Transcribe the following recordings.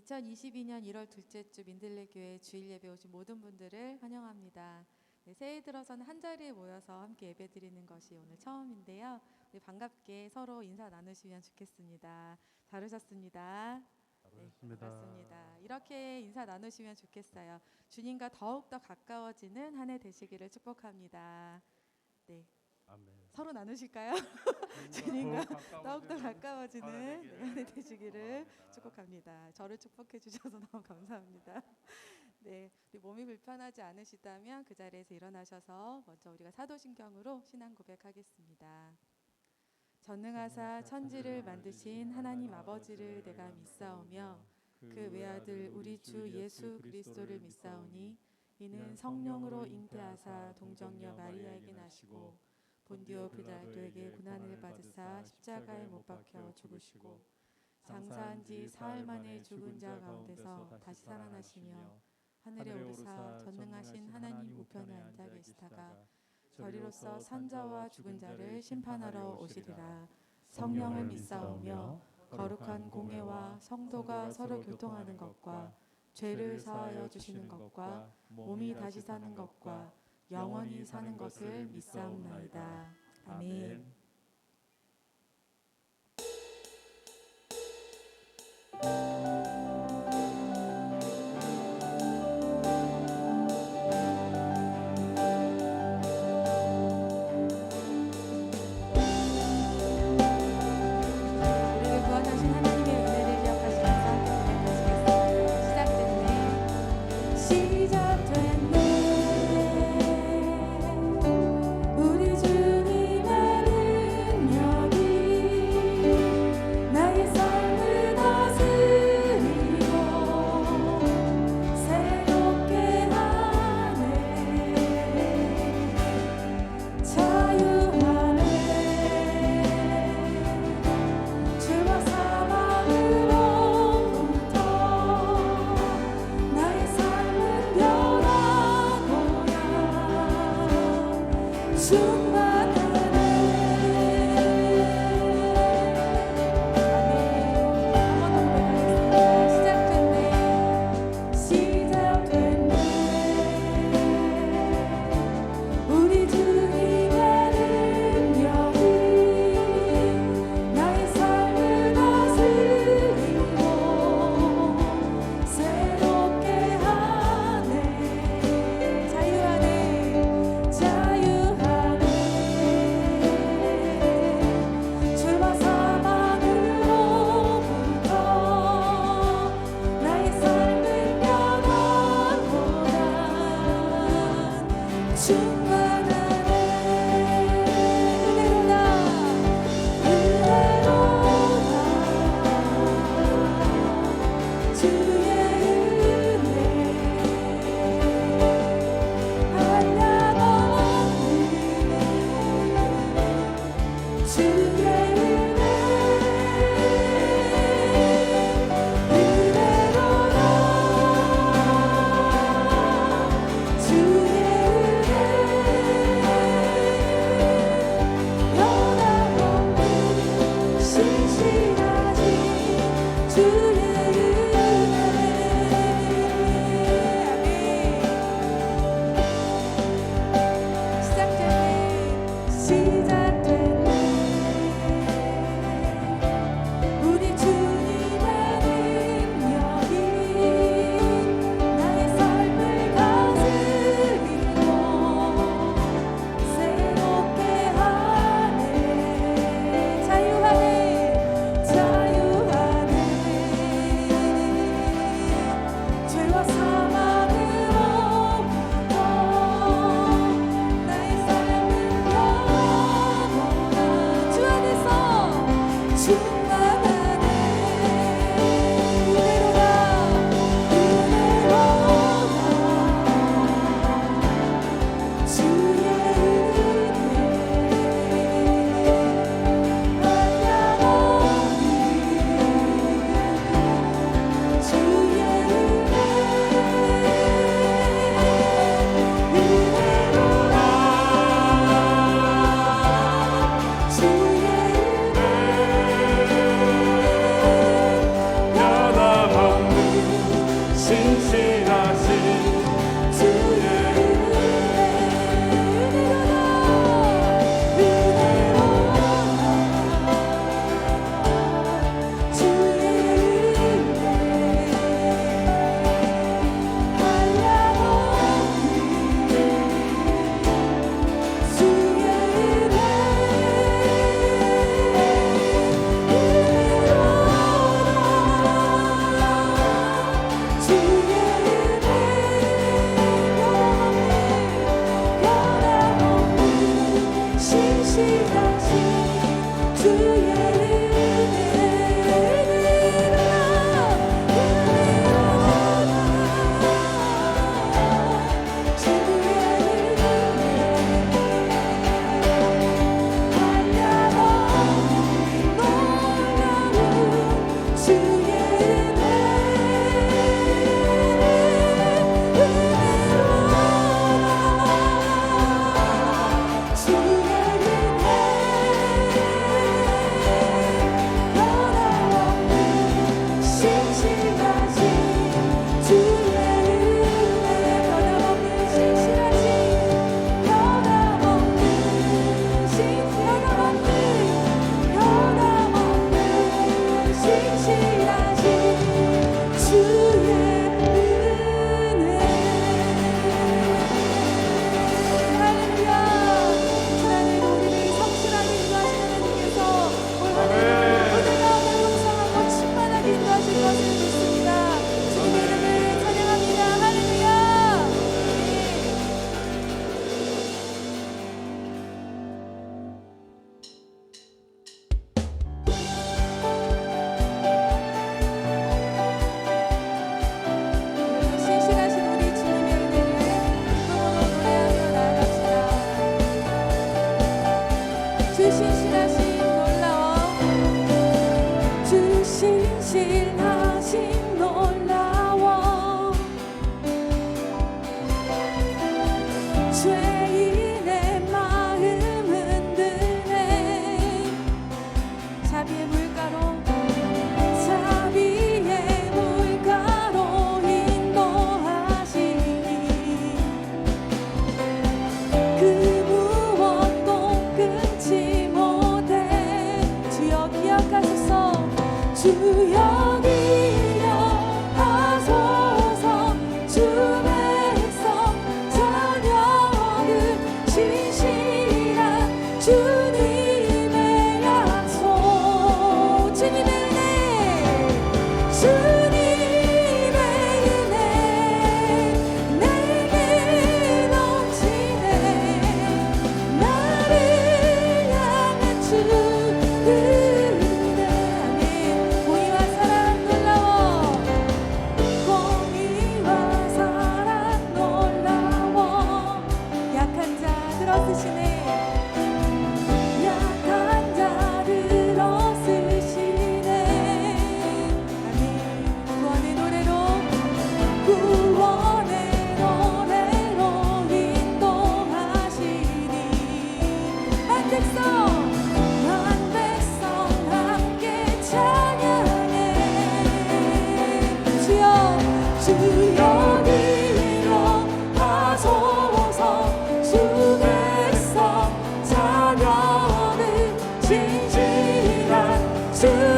2022년 1월 둘째 주 민들레 교회 주일 예배 오신 모든 분들을 환영합니다. 새해 들어서는 한 자리에 모여서 함께 예배 드리는 것이 오늘 처음인데요. 우리 반갑게 서로 인사 나누시면 좋겠습니다. 잘 오셨습니다. 네, 반갑습니다. 이렇게 인사 나누시면 좋겠어요. 주님과 더욱더 가까워지는 한 해 되시기를 축복합니다. 네. 아멘. 서로 나누실까요? 주님과 더욱더 가까워지는 한 해 되시기를 축복합니다. 저를 축복해 주셔서 너무 감사합니다. 네, 우리 몸이 불편하지 않으시다면 그 자리에서 일어나셔서 먼저 우리가 사도신경으로 신앙 고백하겠습니다. 전능하사 천지를 만드신 하나님 아버지를 내가 믿사오며 그 외아들 우리 주 예수 그리스도를 믿사오니 이는 성령으로 잉태하사 동정녀 마리아에게 나시고 본디오 빌라도에게 고난을 받으사 십자가에 못 박혀 죽으시고 장사한 지 사흘 만에 죽은 자 가운데서 다시 살아나시며 하늘에 오르사 전능하신 하나님 우편에 앉아 계시다가 저리로서 산자와 죽은 자를 심판하러 오시리라. 성령을 믿사오며 거룩한 공회와 성도가 서로 교통하는 것과 죄를 사하여 주시는 것과 몸이 다시 사는 것과 영원히 사는 것을 믿사옵나이다. 아멘. 우리 주님 안에 주의 은혜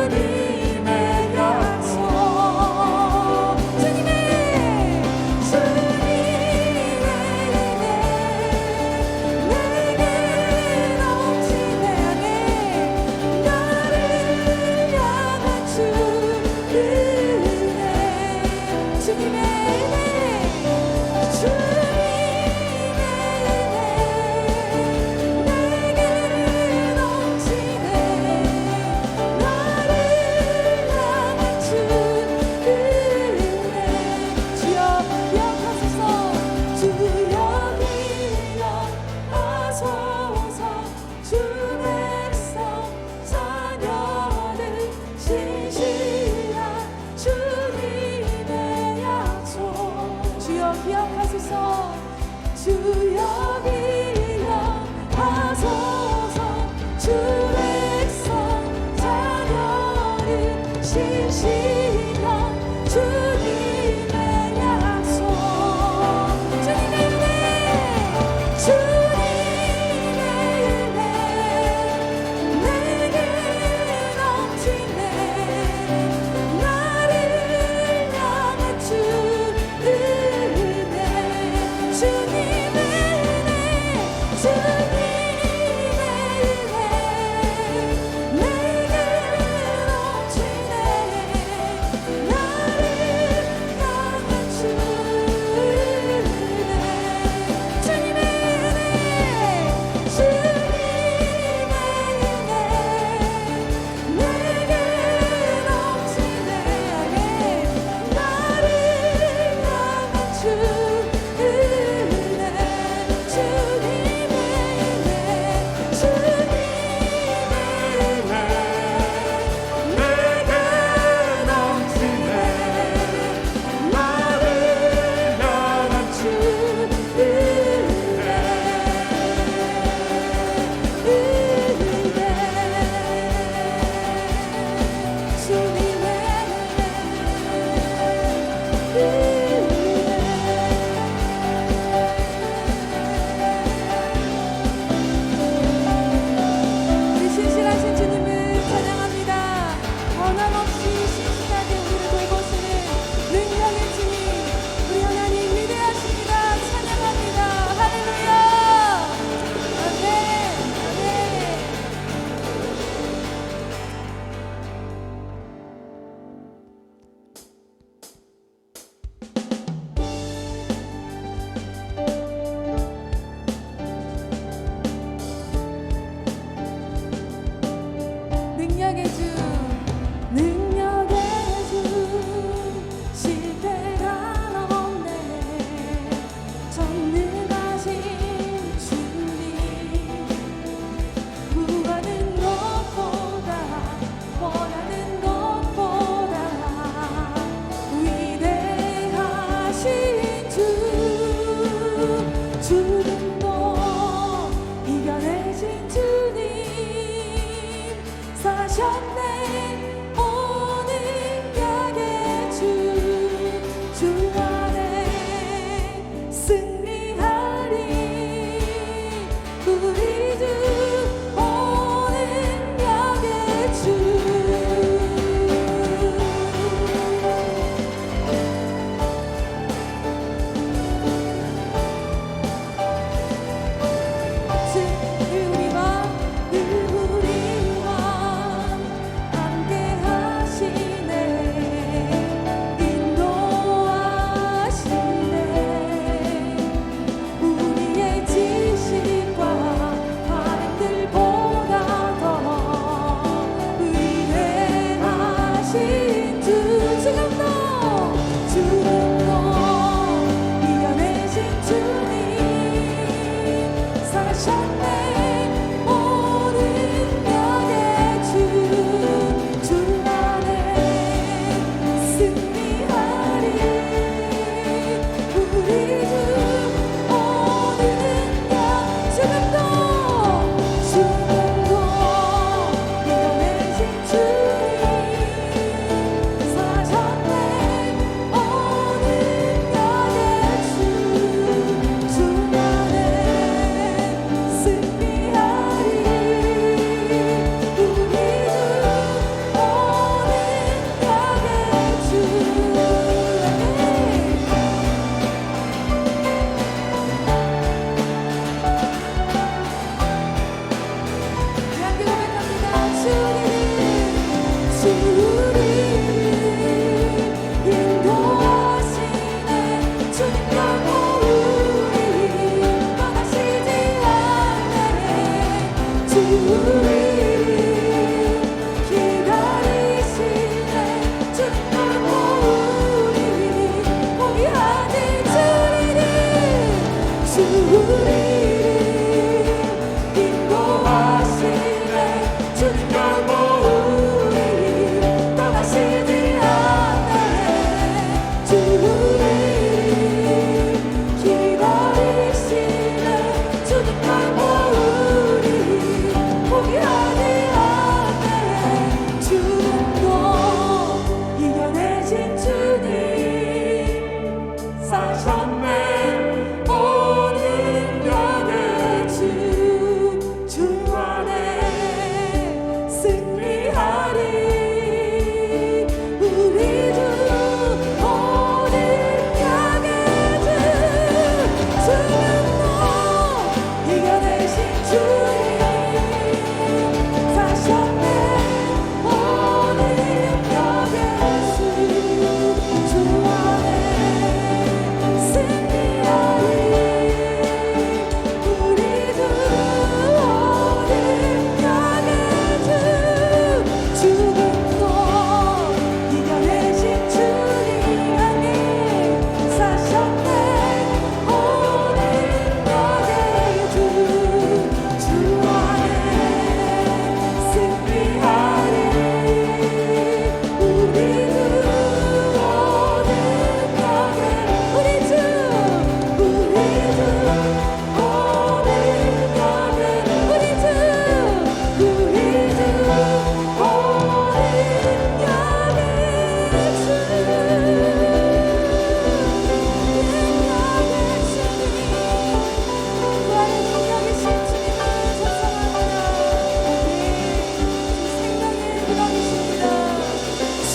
나를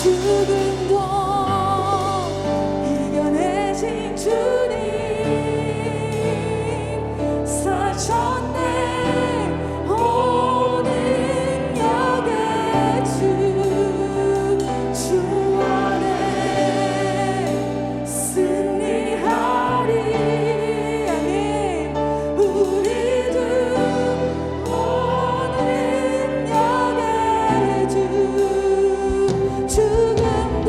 죽음도 이겨내신 주님 사셨네 오는 역의 주 안에 승리하리 아멘 우리도 오는 역의 주 죽음도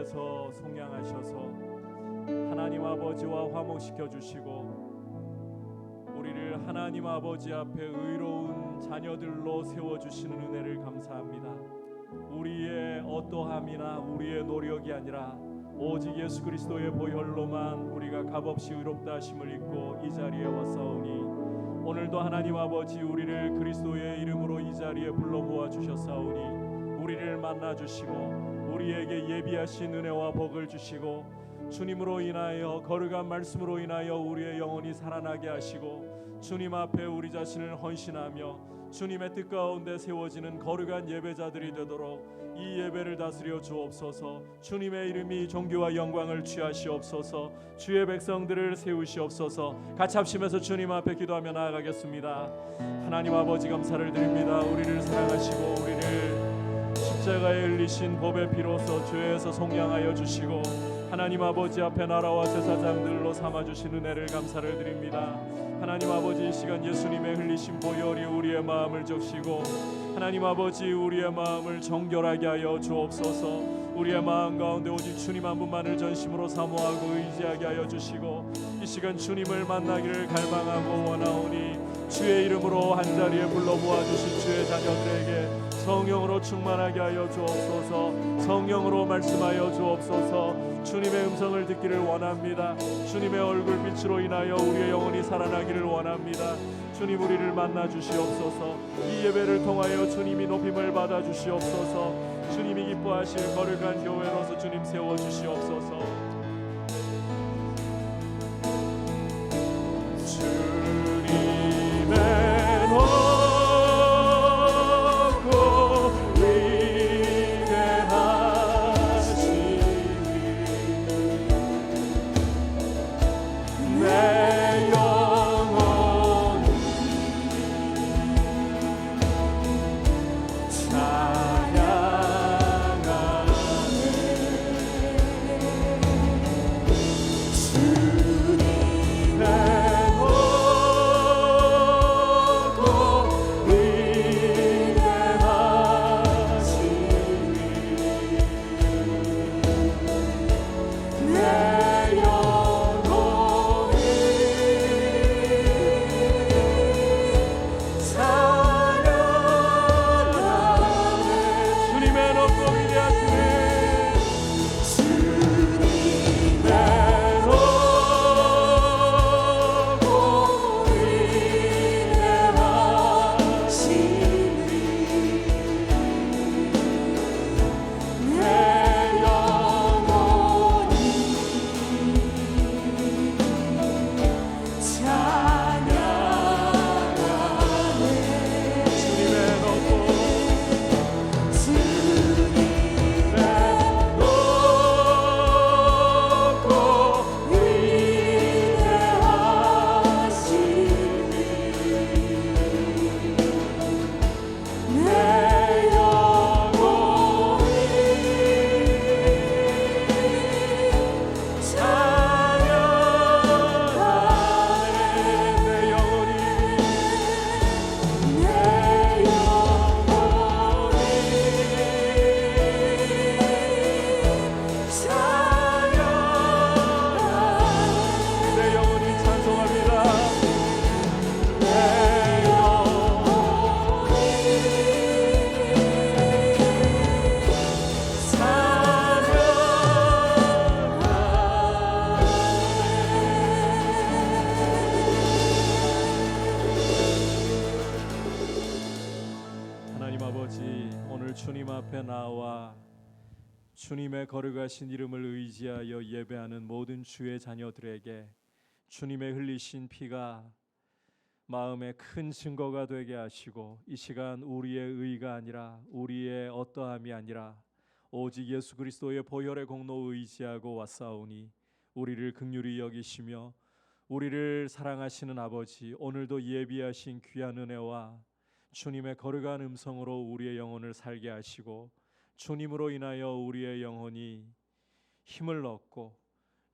주에서 속량하셔서 하나님 아버지와 화목시켜 주시고 우리를 하나님 아버지 앞에 의로운 자녀들로 세워주시는 은혜를 감사합니다. 우리의 어떠함이나 우리의 노력이 아니라 오직 예수 그리스도의 보혈로만 우리가 값없이 의롭다 하심을 입고 이 자리에 왔사오니 오늘도 하나님 아버지 우리를 그리스도의 이름으로 이 자리에 불러 모아 주셨사오니 우리를 만나 주시고 우리에게 예비하신 은혜와 복을 주시고 주님으로 인하여 거룩한 말씀으로 인하여 우리의 영혼이 살아나게 하시고 주님 앞에 우리 자신을 헌신하며 주님의 뜻 가운데 세워지는 거룩한 예배자들이 되도록 이 예배를 다스려 주옵소서. 주님의 이름이 존귀와 영광을 취하시옵소서. 주의 백성들을 세우시옵소서. 같이 합심해서 주님 앞에 기도하며 나아가겠습니다. 하나님 아버지 감사를 드립니다. 우리를 사랑하시고 우리를 십자가에 흘리신 법의 피로서 죄에서 속량하여 주시고 하나님 아버지 앞에 나라와 제사장들로 삼아주신 은혜를 감사를 드립니다. 하나님 아버지 이 시간 예수님의 흘리신 보혈이 우리의 마음을 적시고 하나님 아버지 우리의 마음을 정결하게 하여 주옵소서. 우리의 마음 가운데 오직 주님 한 분만을 전심으로 사모하고 의지하게 하여 주시고 이 시간 주님을 만나기를 갈망하고 원하오니 주의 이름으로 한자리에 불러 모아주신 주의 자녀들에게 성령으로 충만하게 하여 주옵소서. 성령으로 말씀하여 주옵소서. 주님의 음성을 듣기를 원합니다. 주님의 얼굴빛으로 인하여 우리의 영혼이 살아나기를 원합니다. 주님 우리를 만나 주시옵소서. 이 예배를 통하여 주님이 높임을 받아 주시옵소서. 주님이 기뻐하실 거룩한 교회로서 주님 세워 주시옵소서. 주님의 주님의 거룩하신 이름을 의지하여 예배하는 모든 주의 자녀들에게 주님의 흘리신 피가 마음에 큰 증거가 되게 하시고 이 시간 우리의 의가 아니라 우리의 어떠함이 아니라 오직 예수 그리스도의 보혈의 공로 의지하고 왔사오니 우리를 긍휼히 여기시며 우리를 사랑하시는 아버지 오늘도 예비하신 귀한 은혜와 주님의 거룩한 음성으로 우리의 영혼을 살게 하시고 주님으로 인하여 우리의 영혼이 힘을 얻고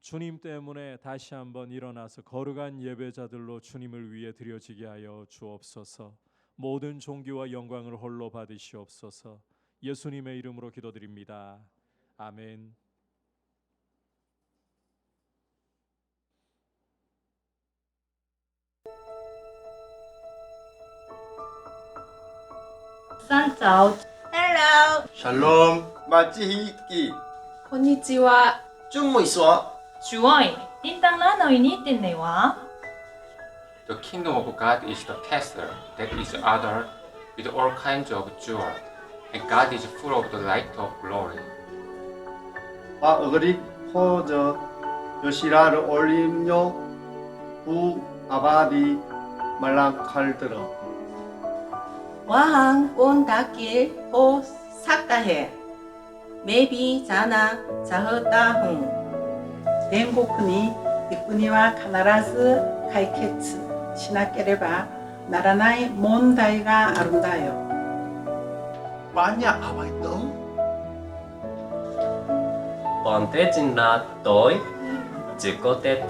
주님 때문에 다시 한번 일어나서 거룩한 예배자들로 주님을 위해 드려지게 하여 주옵소서. 모든 존귀와 영광을 홀로 받으시옵소서. 예수님의 이름으로 기도드립니다. 아멘. San chào. Hello. 샬롬 마치히키 こんにちは。 쭈무이쏘 Chú ơi, tin tăng lá nơi ní tin này quá. The kingdom of God is the castle that is ordered with all kinds of jewels, and God is full of the light of glory. 어그리 포저 요시라를 올림요 부 아바디 말랑칼들어 와항 온 닭길 호 삭다해. 메비 자나 자허다흥. 天国に行くには必ず解決しなければならない問題があるんだよ。 빠냐 아바이떠 Ponte chinna tôi chỉ có thể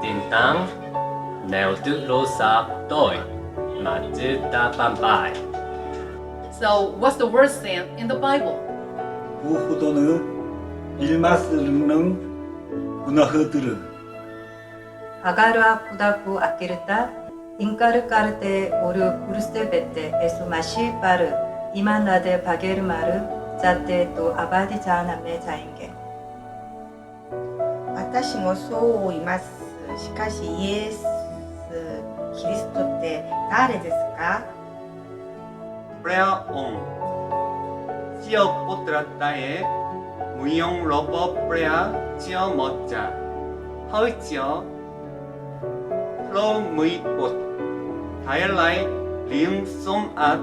tin tăng nếu tự lô sa tôi mà chứ ta bàn bài. So, what's the worst sin in the Bible? 부후도는 일마스르는 문화흐드르 아가르아 부다구 아키르타 인카르카르테 오르 구르스테베테 에수 마시바르 이만나데 바게르마르 자테 또 아바디 자나메 자인게. 私もそう言います。しかしイエス・キリストって誰ですか？ 프레아 옹 지어 포트라타에 무용 로버 프레아 지어 멋자 허이지어 플로 무이꽃 다일라이 리응 솜앗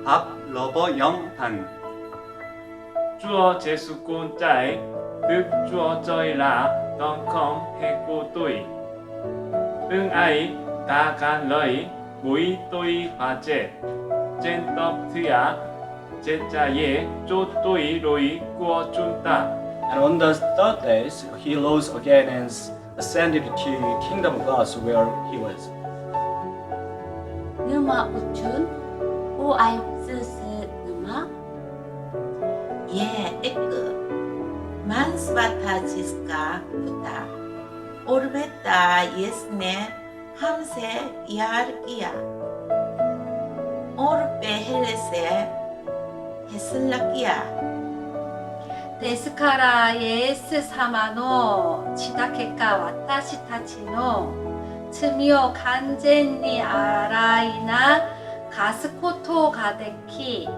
밥 로버 영한 Chúa Giêsu con trai Đức Chúa Trời là con không hay của tôi. Ưng ấy ta can lời mũi tôi và chết. Trên tóc thứ á, chết cha ye cho tôi rồi của chúng ta. And on the third day he rose again and ascended to kingdom of God where he was. Numa uchun o ai sư numa 예, 에크. 만스바타 지스카 부타. 오르베타 예스네 함세 이하르기야. 오르베 헬레세 헤슬라기야. 데스카라 예스 사마노 치다케카 와타시 타치노 츠미오 간젠니 아라이나 가스코토 가데키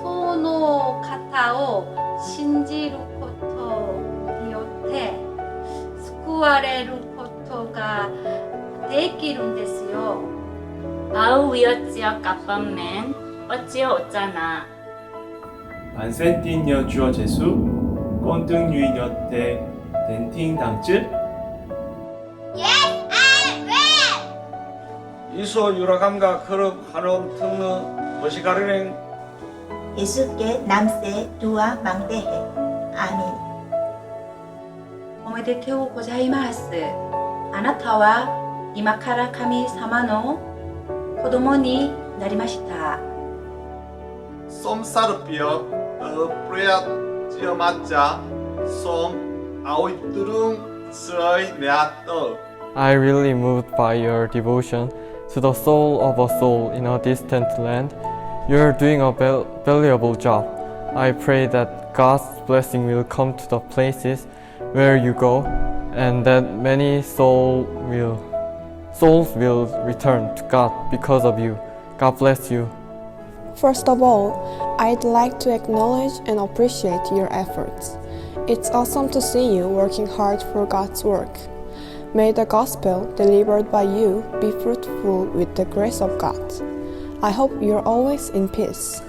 소노 카타오 신지루코토 디오테 스쿠아레루코토가 데키룬데스요. 아우 위어찌어 까뻔맨 어찌어 어쩌나. 안센틴 주어 제수 꼰등 유인 여태 덴팅 당츠 이소 유라감과 그룹 한음 특느 도시가르랭 예수께 남세 두아 망대해. 아멘. 오메데테오 고자이마스. 아나타와 이마카라 카미 사마노 코도모니 나리마시타. 솜사르피어 프레아 지어 맞자 솜 아오이뚜룽 스러이 네아떠 I really moved by your devotion to the soul of a soul in a distant land. You're doing a valuable job. I pray that God's blessing will come to the places where you go, and that many souls will return to God because of you. God bless you. First of all, I'd like to acknowledge and appreciate your efforts. It's awesome to see you working hard for God's work. May the gospel delivered by you be fruitful with the grace of God. I hope you're always in peace.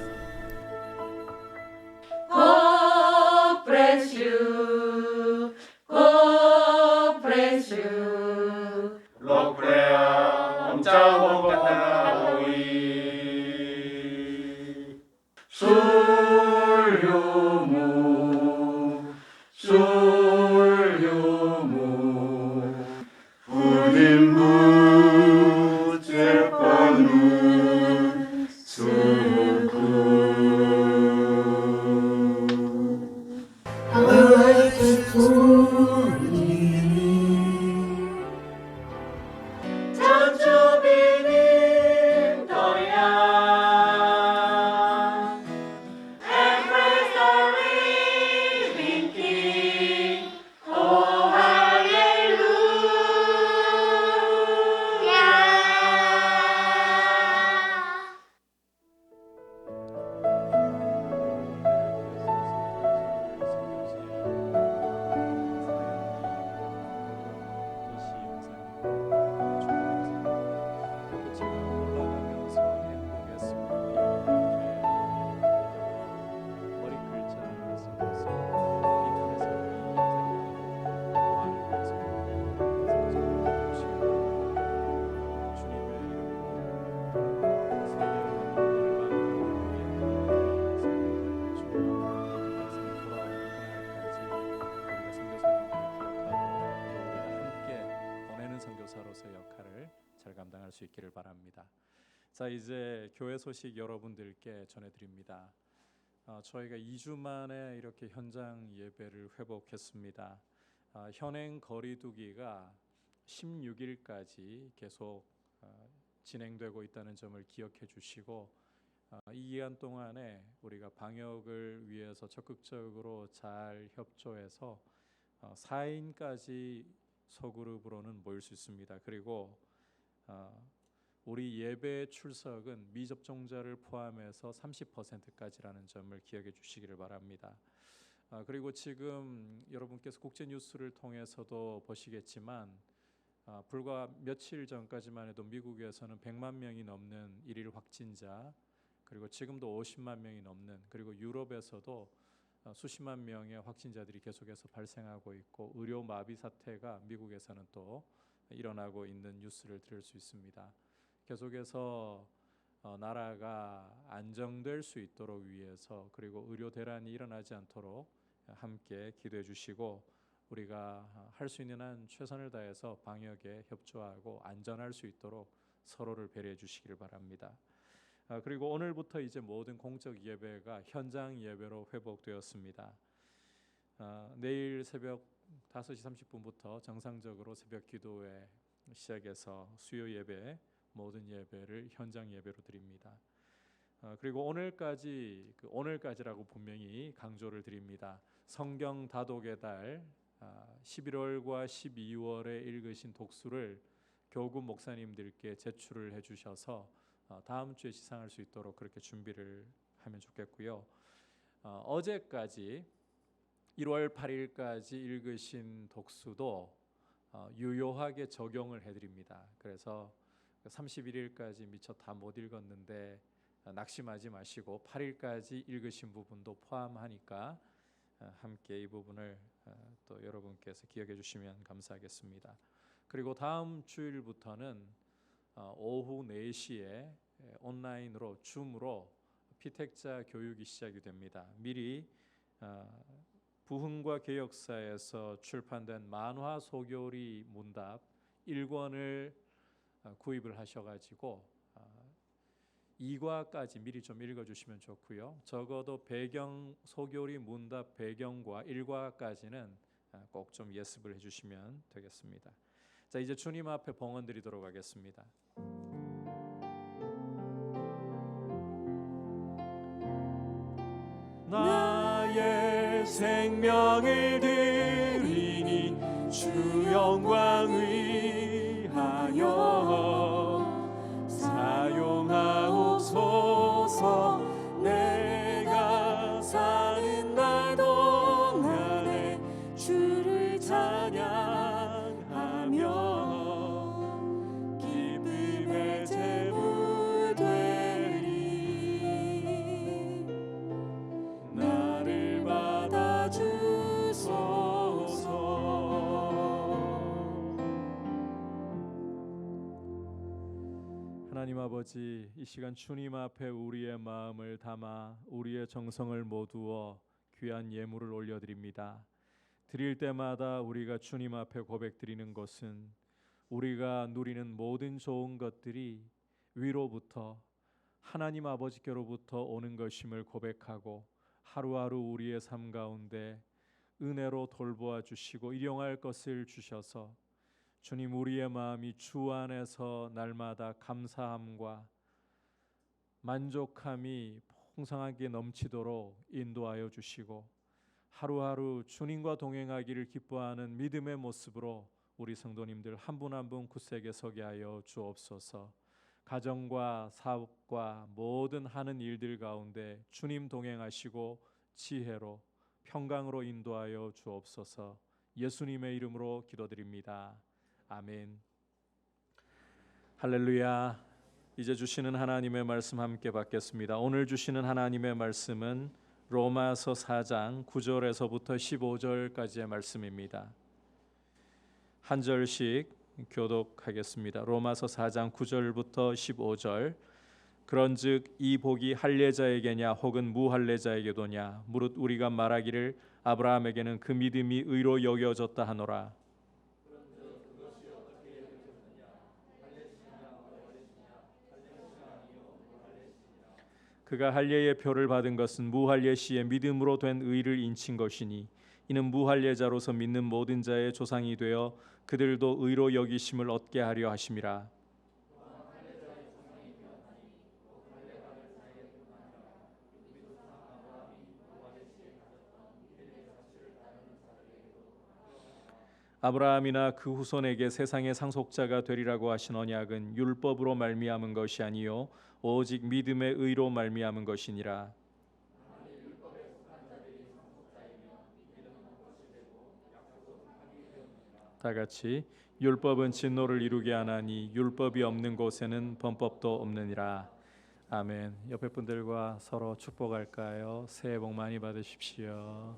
God bless you. God bless you. 로프레아 엄자원가나오이 술유무 술유무 우림무 제파누 수구 저주비는 더야 선교사로서 역할을 잘 감당할 수 있기를 바랍니다. 자, 이제 교회 소식 여러분들께 전해드립니다. 저희가 2주 만에 이렇게 현장 예배를 회복했습니다. 현행 거리두기가 16일까지 계속 진행되고 있다는 점을 기억해 주시고, 이 기간 동안에 우리가 방역을 위해서 적극적으로 잘 협조해서 4인까지 소그룹으로는 모일 수 있습니다. 그리고 우리 예배 출석은 미접종자를 포함해서 30%까지라는 점을 기억해 주시기를 바랍니다. 그리고 지금 여러분께서 국제 뉴스를 통해서도 보시겠지만 불과 며칠 전까지만 해도 미국에서는 100만 명이 넘는 일일 확진자, 그리고 지금도 50만 명이 넘는, 그리고 유럽에서도 수십만 명의 확진자들이 계속해서 발생하고 있고, 의료 마비 사태가 미국에서는 또 일어나고 있는 뉴스를 들을 수 있습니다. 계속해서 나라가 안정될 수 있도록 위해서, 그리고 의료 대란이 일어나지 않도록 함께 기도해 주시고, 우리가 할 수 있는 한 최선을 다해서 방역에 협조하고 안전할 수 있도록 서로를 배려해 주시기를 바랍니다. 그리고 오늘부터 이제 모든 공적 예배가 현장 예배로 회복되었습니다. 내일 새벽 5시 30분부터 정상적으로 새벽 기도회 시작해서 수요 예배, 모든 예배를 현장 예배로 드립니다. 그리고 오늘까지라고 분명히 강조를 드립니다. 성경 다독의 달 11월과 12월에 읽으신 독수를 교구 목사님들께 제출을 해주셔서 다음 주에 시상할 수 있도록 그렇게 준비를 하면 좋겠고요. 어제까지 1월 8일까지 읽으신 독수도 유효하게 적용을 해드립니다. 그래서 31일까지 미처 다 못 읽었는데 낙심하지 마시고 8일까지 읽으신 부분도 포함하니까 함께 이 부분을 또 여러분께서 기억해 주시면 감사하겠습니다. 그리고 다음 주일부터는 오후 4시에 온라인으로 줌으로 피택자 교육이 시작이 됩니다. 미리 부흥과 개혁사에서 출판된 만화 소교리 문답 1권을 구입을 하셔가지고 2과까지 미리 좀 읽어주시면 좋고요. 적어도 배경 소교리 문답 배경과 1과까지는 꼭 좀 예습을 해주시면 되겠습니다. 자, 이제 주님 앞에 봉헌 드리도록 하겠습니다. 나의 생명을 드리니 주 영광 위하여 사용하옵소서. 내가 사는 날 동안에 주를 찬양하며 기쁨의 제물 되리. 나를 받아주소서. 하나님 아버지, 이 시간 주님 앞에 우리의 마음을 담아 우리의 정성을 모두어 귀한 예물을 올려드립니다. 드릴 때마다 우리가 주님 앞에 고백드리는 것은 우리가 누리는 모든 좋은 것들이 위로부터 하나님 아버지께로부터 오는 것임을 고백하고 하루하루 우리의 삶 가운데 은혜로 돌보아 주시고 일용할 것을 주셔서 주님, 우리의 마음이 주 안에서 날마다 감사함과 만족함이 풍성하게 넘치도록 인도하여 주시고 하루하루 주님과 동행하기를 기뻐하는 믿음의 모습으로 우리 성도님들 한 분 한 분 굳세게 서게 하여 주옵소서. 가정과 사업과 모든 하는 일들 가운데 주님 동행하시고 지혜로 평강으로 인도하여 주옵소서. 예수님의 이름으로 기도드립니다. 아멘. 할렐루야. 이제 주시는 하나님의 말씀 함께 받겠습니다. 오늘 주시는 하나님의 말씀은 로마서 4장 9절에서부터 15절까지의 말씀입니다. 한 절씩 교독하겠습니다. 로마서 4장 9절부터 15절. 그런즉 이 복이 할례자에게냐 혹은 무할례자에게도냐 무릇 우리가 말하기를 아브라함에게는 그 믿음이 의로 여겨졌다 하노라. 그가 할례의 표를 받은 것은 무할례 시에 믿음으로 된 의를 인친 것이니 이는 무할례자로서 믿는 모든 자의 조상이 되어 그들도 의로 여기심을 얻게 하려 하심이라. 아브라함이나 그 후손에게 세상의 상속자가 되리라고 하신 언약은 율법으로 말미암은 것이 아니요 오직 믿음의 의로 말미암은 것이니라. 다 같이 율법은 진노를 이루게 하나니 율법이 없는 곳에는 범법도 없느니라. 아멘. 옆에 분들과 서로 축복할까요? 새해 복 많이 받으십시오.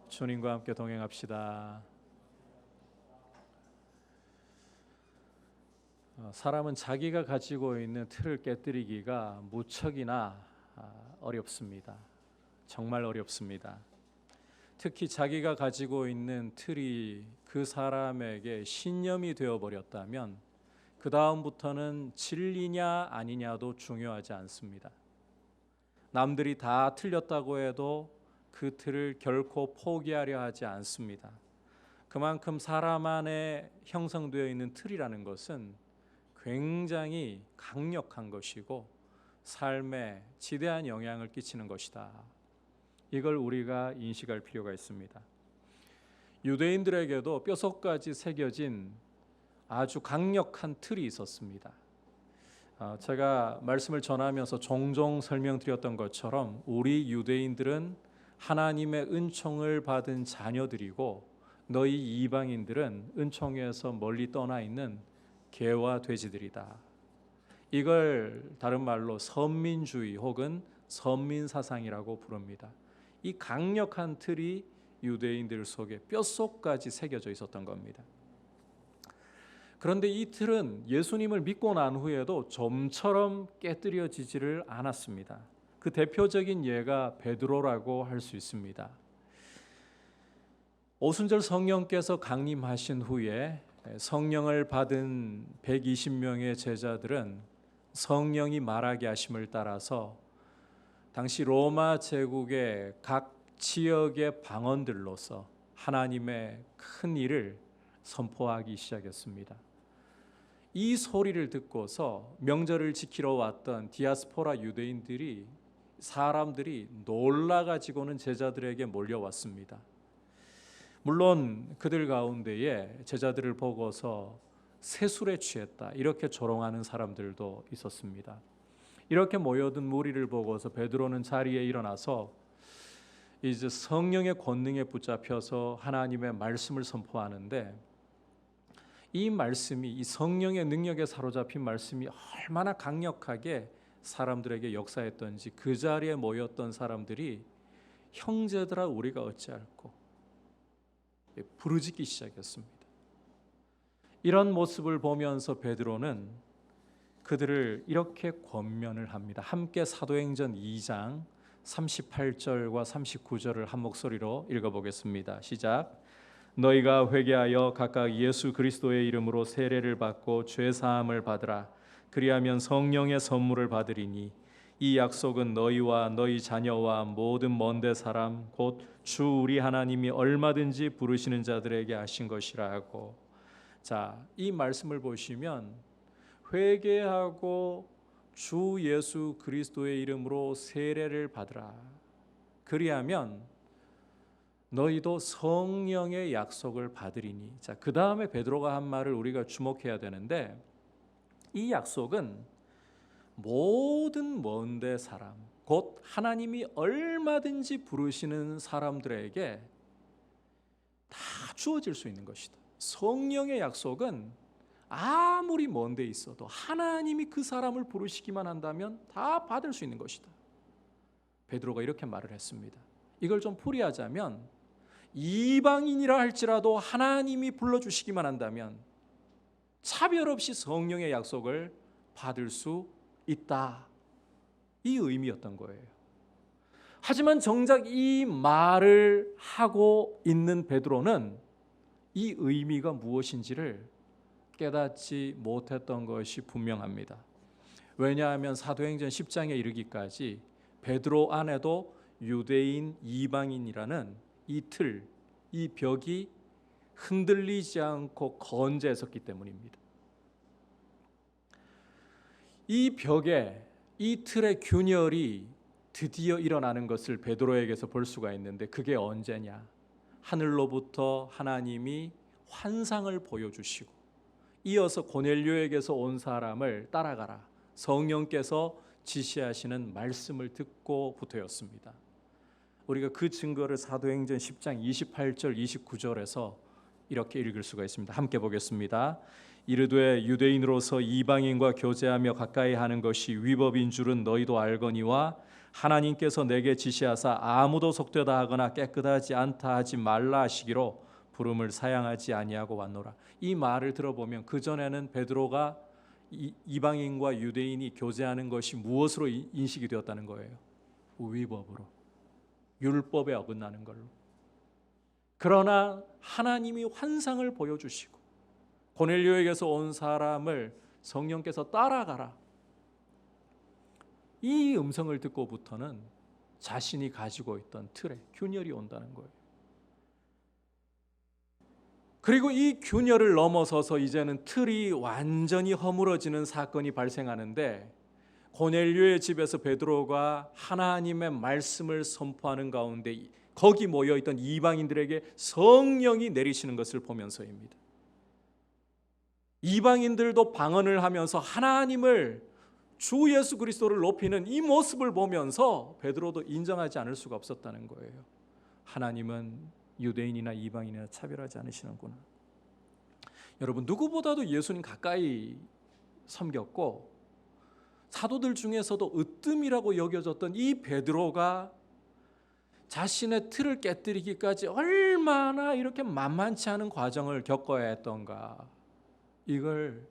주님과 함께 동행합시다. 사람은 자기가 가지고 있는 틀을 깨뜨리기가 무척이나 어렵습니다. 정말 어렵습니다. 특히 자기가 가지고 있는 틀이 그 사람에게 신념이 되어버렸다면 그 다음부터는 진리냐 아니냐도 중요하지 않습니다. 남들이 다 틀렸다고 해도 그 틀을 결코 포기하려 하지 않습니다. 그만큼 사람 안에 형성되어 있는 틀이라는 것은 굉장히 강력한 것이고 삶에 지대한 영향을 끼치는 것이다. 이걸 우리가 인식할 필요가 있습니다. 유대인들에게도 뼛속까지 새겨진 아주 강력한 틀이 있었습니다. 제가 말씀을 전하면서 종종 설명드렸던 것처럼 우리 유대인들은 하나님의 은총을 받은 자녀들이고 너희 이방인들은 은총에서 멀리 떠나 있는 개와 돼지들이다. 이걸 다른 말로 선민주의 혹은 선민사상이라고 부릅니다. 이 강력한 틀이 유대인들 속에 뼛속까지 새겨져 있었던 겁니다. 그런데 이 틀은 예수님을 믿고 난 후에도 좀처럼 깨뜨려지지를 않았습니다. 그 대표적인 예가 베드로라고 할 수 있습니다. 오순절 성령께서 강림하신 후에 성령을 받은 120명의 제자들은 성령이 말하게 하심을 따라서 당시 로마 제국의 각 지역의 방언들로서 하나님의 큰 일을 선포하기 시작했습니다. 이 소리를 듣고서 명절을 지키러 왔던 디아스포라 유대인들이 사람들이 놀라가지고는 제자들에게 몰려왔습니다. 물론 그들 가운데에 제자들을 보고서 세술에 취했다 이렇게 조롱하는 사람들도 있었습니다. 이렇게 모여든 무리를 보고서 베드로는 자리에 일어나서 이제 성령의 권능에 붙잡혀서 하나님의 말씀을 선포하는데 이 말씀이 이 성령의 능력에 사로잡힌 말씀이 얼마나 강력하게 사람들에게 역사했던지 그 자리에 모였던 사람들이 형제들아 우리가 어찌할꼬 부르짖기 시작했습니다. 이런 모습을 보면서 베드로는 그들을 이렇게 권면을 합니다. 함께 사도행전 2장 38절과 39절을 한 목소리로 읽어보겠습니다. 시작. 너희가 회개하여 각각 예수 그리스도의 이름으로 세례를 받고 죄 사함을 받으라. 그리하면 성령의 선물을 받으리니 이 약속은 너희와 너희 자녀와 모든 먼데 사람 곧 주 우리 하나님이 얼마든지 부르시는 자들에게 하신 것이라 하고. 자, 이 말씀을 보시면 회개하고 주 예수 그리스도의 이름으로 세례를 받으라. 그리하면 너희도 성령의 약속을 받으리니. 자, 그 다음에 베드로가 한 말을 우리가 주목해야 되는데 이 약속은 모든 먼데 사람, 곧 하나님이 얼마든지 부르시는 사람들에게 다 주어질 수 있는 것이다. 성령의 약속은 아무리 먼 데 있어도 하나님이 그 사람을 부르시기만 한다면 다 받을 수 있는 것이다. 베드로가 이렇게 말을 했습니다. 이걸 좀 풀이하자면 이방인이라 할지라도 하나님이 불러주시기만 한다면 차별 없이 성령의 약속을 받을 수 있다. 이 의미였던 거예요. 하지만 정작 이 말을 하고 있는 베드로는 이 의미가 무엇인지를 깨닫지 못했던 것이 분명합니다. 왜냐하면 사도행전 10장에 이르기까지 베드로 안에도 유대인, 이방인이라는 이 틀, 이 벽이 흔들리지 않고 건재했었기 때문입니다. 이 벽에 이 틀의 균열이 드디어 일어나는 것을 베드로에게서 볼 수가 있는데 그게 언제냐? 하늘로부터 하나님이 환상을 보여주시고 이어서 고넬료에게서 온 사람을 따라가라, 성령께서 지시하시는 말씀을 듣고부터였습니다. 우리가 그 증거를 사도행전 10장 28절 29절에서 이렇게 읽을 수가 있습니다. 함께 보겠습니다. 이르되 유대인으로서 이방인과 교제하며 가까이 하는 것이 위법인 줄은 너희도 알거니와 하나님께서 내게 지시하사 아무도 속되다 하거나 깨끗하지 않다 하지 말라 하시기로 부름을 사양하지 아니하고 왔노라. 이 말을 들어보면 그 전에는 베드로가 이방인과 유대인이 교제하는 것이 무엇으로 인식이 되었다는 거예요? 위법으로, 율법에 어긋나는 걸로. 그러나 하나님이 환상을 보여주시고 고넬료에게서 온 사람을 성령께서 따라가라, 이 음성을 듣고부터는 자신이 가지고 있던 틀에 균열이 온다는 거예요. 그리고 이 균열을 넘어서서 이제는 틀이 완전히 허물어지는 사건이 발생하는데 고넬료의 집에서 베드로가 하나님의 말씀을 선포하는 가운데 거기 모여있던 이방인들에게 성령이 내리시는 것을 보면서입니다. 이방인들도 방언을 하면서 하나님을, 주 예수 그리스도를 높이는 이 모습을 보면서 베드로도 인정하지 않을 수가 없었다는 거예요. 하나님은 유대인이나 이방인이나 차별하지 않으시는구나. 여러분, 누구보다도 예수님 가까이 섬겼고 사도들 중에서도 으뜸이라고 여겨졌던 이 베드로가 자신의 틀을 깨뜨리기까지 얼마나 이렇게 만만치 않은 과정을 겪어야 했던가, 이걸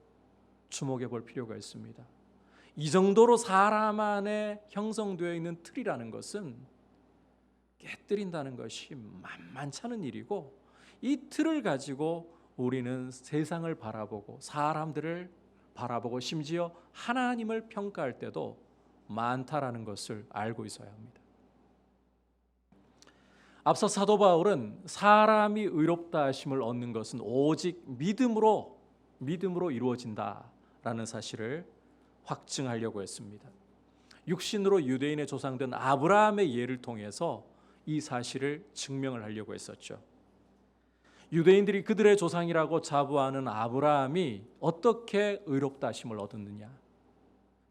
주목해 볼 필요가 있습니다. 이 정도로 사람 안에 형성되어 있는 틀이라는 것은 깨뜨린다는 것이 만만치 않은 일이고, 이 틀을 가지고 우리는 세상을 바라보고 사람들을 바라보고 심지어 하나님을 평가할 때도 많다라는 것을 알고 있어야 합니다. 앞서 사도 바울은 사람이 의롭다 하심을 얻는 것은 오직 믿음으로 이루어진다라는 사실을 확증하려고 했습니다. 육신으로 유대인의 조상된 아브라함의 예를 통해서 이 사실을 증명을 하려고 했었죠. 유대인들이 그들의 조상이라고 자부하는 아브라함이 어떻게 의롭다 하심을 얻었느냐?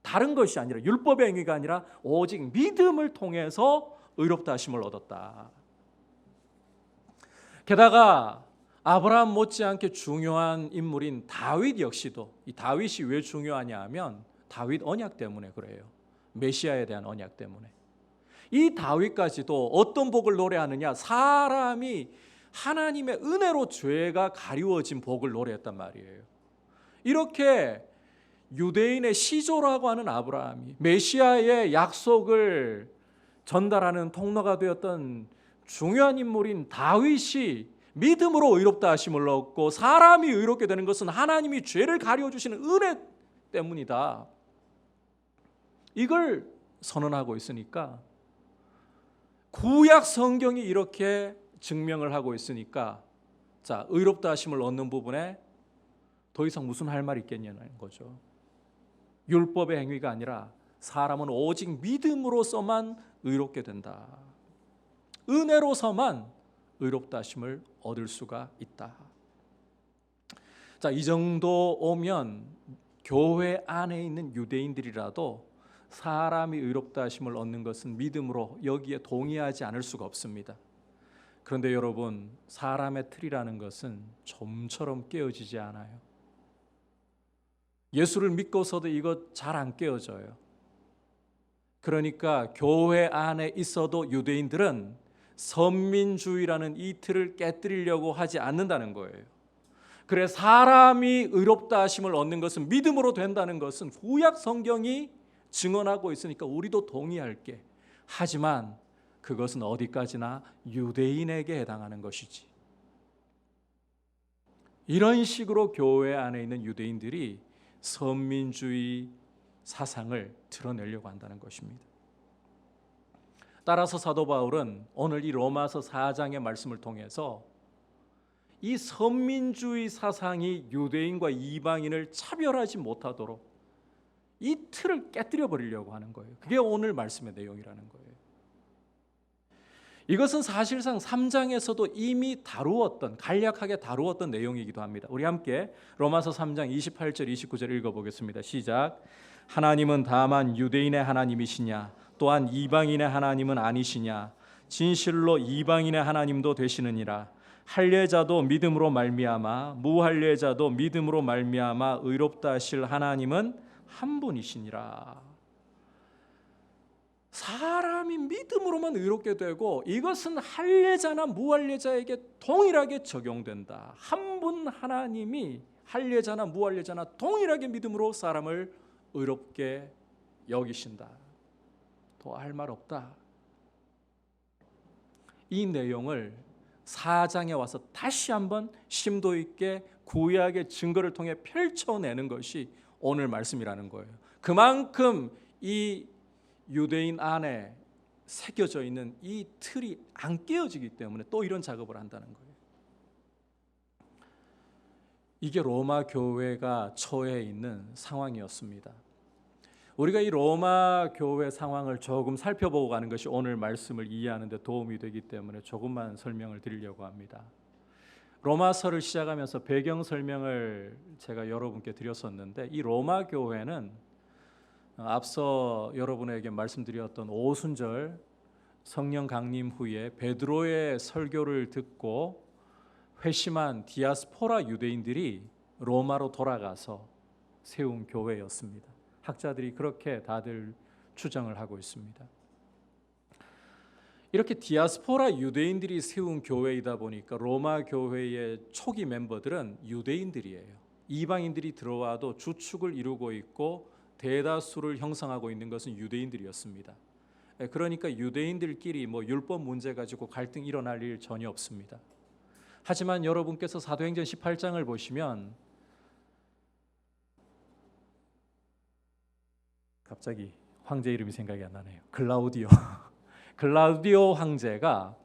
다른 것이 아니라, 율법의 행위가 아니라 오직 믿음을 통해서 의롭다 하심을 얻었다. 게다가 아브라함 못지않게 중요한 인물인 다윗 역시도, 이 다윗이 왜 중요하냐 하면 다윗 언약 때문에 그래요. 메시아에 대한 언약 때문에. 이 다윗까지도 어떤 복을 노래하느냐? 사람이 하나님의 은혜로 죄가 가리워진 복을 노래했단 말이에요. 이렇게 유대인의 시조라고 하는 아브라함이 메시아의 약속을 전달하는 통로가 되었던 중요한 인물인 다윗이 믿음으로 의롭다 하심을 얻고, 사람이 의롭게 되는 것은 하나님이 죄를 가려주시는 은혜 때문이다, 이걸 선언하고 있으니까, 구약 성경이 이렇게 증명을 하고 있으니까, 자, 의롭다 하심을 얻는 부분에 더 이상 무슨 할 말이 있겠냐는 거죠. 율법의 행위가 아니라 사람은 오직 믿음으로서만 의롭게 된다. 은혜로서만 의롭다 하심을 얻을 수가 있다. 자, 이 정도 오면 교회 안에 있는 유대인들이라도 사람이 의롭다 하심을 얻는 것은 믿음으로 여기에 동의하지 않을 수가 없습니다. 그런데 여러분, 사람의 틀이라는 것은 좀처럼 깨어지지 않아요. 예수를 믿고서도 이거 잘 안 깨어져요. 그러니까 교회 안에 있어도 유대인들은 선민주의라는 이 틀을 깨뜨리려고 하지 않는다는 거예요. 그래, 사람이 의롭다 하심을 얻는 것은 믿음으로 된다는 것은 구약 성경이 증언하고 있으니까 우리도 동의할게. 하지만 그것은 어디까지나 유대인에게 해당하는 것이지. 이런 식으로 교회 안에 있는 유대인들이 선민주의, 사상을 드러내려고 한다는 것입니다. 따라서 사도 바울은 오늘 이 로마서 4장의 말씀을 통해서 이 선민주의 사상이 유대인과 이방인을 차별하지 못하도록 이 틀을 깨뜨려 버리려고 하는 거예요. 그게 오늘 말씀의 내용이라는 거예요. 이것은 사실상 3장에서도 이미 간략하게 다루었던 내용이기도 합니다. 우리 함께 로마서 3장 28절 29절 읽어보겠습니다. 시작. 하나님은 다만 유대인의 하나님이시냐 또한 이방인의 하나님은 아니시냐 진실로 이방인의 하나님도 되시느니라. 할례자도 믿음으로 말미암아 무할례자도 믿음으로 말미암아 의롭다 하실 하나님은 한 분이시니라. 사람이 믿음으로만 의롭게 되고 이것은 할례자나 무할례자에게 동일하게 적용된다. 한 분 하나님이 할례자나 무할례자나 동일하게 믿음으로 사람을 의롭게 여기신다. 더 할 말 없다. 이 내용을 4장에 와서 다시 한번 심도 있게 구약의 증거를 통해 펼쳐내는 것이 오늘 말씀이라는 거예요. 그만큼 이 유대인 안에 새겨져 있는 이 틀이 안 깨어지기 때문에 또 이런 작업을 한다는 거예요. 이게 로마 교회가 처해 있는 상황이었습니다. 우리가 이 로마 교회 상황을 조금 살펴보고 가는 것이 오늘 말씀을 이해하는 데 도움이 되기 때문에 조금만 설명을 드리려고 합니다. 로마서를 시작하면서 배경 설명을 제가 여러분께 드렸었는데 이 로마 교회는 앞서 여러분에게 말씀드렸던 오순절 성령 강림 후에 베드로의 설교를 듣고 회심한 디아스포라 유대인들이 로마로 돌아가서 세운 교회였습니다. 학자들이 그렇게 다들 추정을 하고 있습니다. 이렇게 디아스포라 유대인들이 세운 교회이다 보니까 로마 교회의 초기 멤버들은 유대인들이에요. 이방인들이 들어와도 주축을 이루고 있고 대다수를 형성하고 있는 것은 유대인들이었습니다. 그러니까 유대인들끼리 율법 문제 가지고 갈등 일어날 일 전혀 없습니다. 하지만 여러분께서 사도행전 18장을 보시면 갑자기 황제 이름이 생각이 안 나네요. 글라우디오 황제가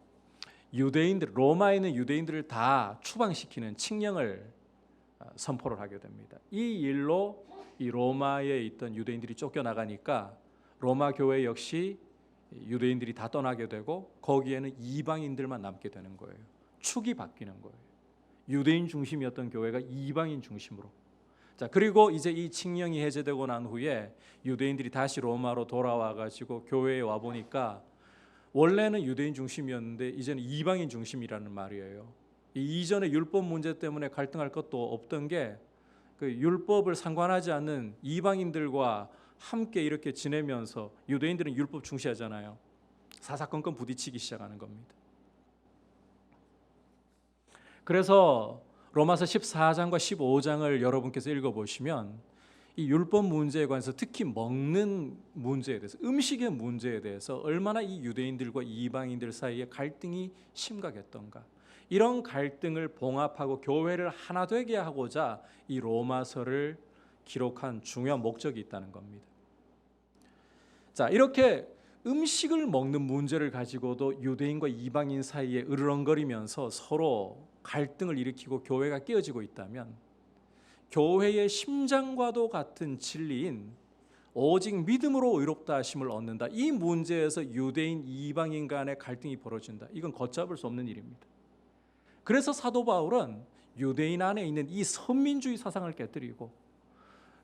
로마에 있는 유대인들을 다 추방시키는 칙령을 선포를 하게 됩니다. 이 일로 이 로마에 있던 유대인들이 쫓겨나가니까 로마 교회 역시 유대인들이 다 떠나게 되고 거기에는 이방인들만 남게 되는 거예요. 축이 바뀌는 거예요. 유대인 중심이었던 교회가 이방인 중심으로. 자, 그리고 이제 이 칙령이 해제되고 난 후에 유대인들이 다시 로마로 돌아와 가지고 교회에 와 보니까 원래는 유대인 중심이었는데 이제는 이방인 중심이라는 말이에요. 이전에 율법 문제 때문에 갈등할 것도 없던 게 그 율법을 상관하지 않는 이방인들과 함께 이렇게 지내면서 유대인들은 율법 중시하잖아요. 사사건건 부딪히기 시작하는 겁니다. 그래서 로마서 14장과 15장을 여러분께서 읽어보시면 이 율법 문제에 관해서 특히 먹는 문제에 대해서 음식의 문제에 대해서 얼마나 이 유대인들과 이방인들 사이에 갈등이 심각했던가 이런 갈등을 봉합하고 교회를 하나 되게 하고자 이 로마서를 기록한 중요한 목적이 있다는 겁니다. 자, 이렇게 음식을 먹는 문제를 가지고도 유대인과 이방인 사이에 으르렁거리면서 서로 갈등을 일으키고 교회가 깨어지고 있다면 교회의 심장과도 같은 진리인 오직 믿음으로 의롭다 하심을 얻는다. 이 문제에서 유대인, 이방인 간의 갈등이 벌어진다. 이건 걷잡을 수 없는 일입니다. 그래서 사도 바울은 유대인 안에 있는 이 선민주의 사상을 깨뜨리고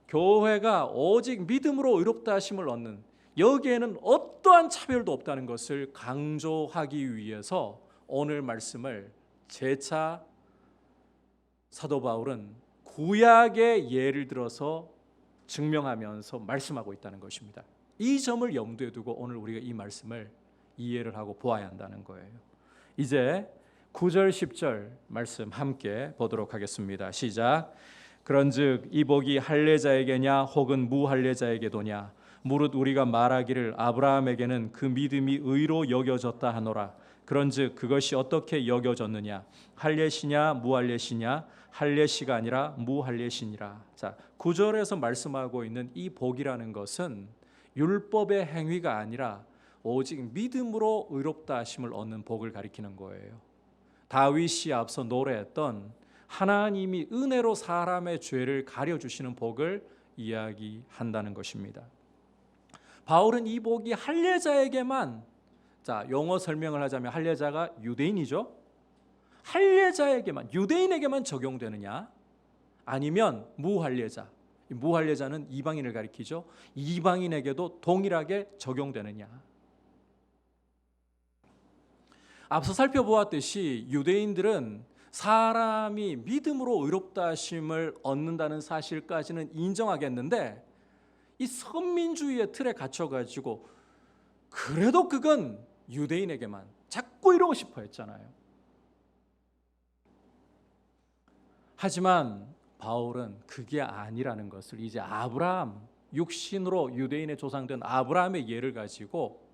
교회가 오직 믿음으로 의롭다 하심을 얻는 여기에는 어떠한 차별도 없다는 것을 강조하기 위해서 오늘 말씀을 재차 사도 바울은 구약의 예를 들어서 증명하면서 말씀하고 있다는 것입니다. 이 점을 염두에 두고 오늘 우리가 이 말씀을 이해를 하고 보아야 한다는 거예요. 이제 9절 10절 말씀 함께 보도록 하겠습니다. 시작. 그런즉 이 복이 할례자에게냐 혹은 무할례자에게도냐 무릇 우리가 말하기를 아브라함에게는 그 믿음이 의로 여겨졌다 하노라. 그런즉 그것이 어떻게 여겨졌느냐? 할례시냐 무할례시냐? 할례시가 아니라 무할례시니라. 자, 9절에서 말씀하고 있는 이 복이라는 것은 율법의 행위가 아니라 오직 믿음으로 의롭다 하심을 얻는 복을 가리키는 거예요. 다윗이 앞서 노래했던 하나님이 은혜로 사람의 죄를 가려주시는 복을 이야기한다는 것입니다. 바울은 이 복이 할례자에게만, 자, 용어 설명을 하자면 할례자가 유대인이죠. 할례자에게만, 유대인에게만 적용되느냐? 아니면 무할례자, 무할례자는 이방인을 가리키죠. 이방인에게도 동일하게 적용되느냐? 앞서 살펴보았듯이 유대인들은 사람이 믿음으로 의롭다 하심을 얻는다는 사실까지는 인정하겠는데 이 선민주의의 틀에 갇혀가지고 그래도 그건 유대인에게만 자꾸 이러고 싶어 했잖아요. 하지만 바울은 그게 아니라는 것을 이제 아브라함, 육신으로 유대인의 조상된 아브라함의 예를 가지고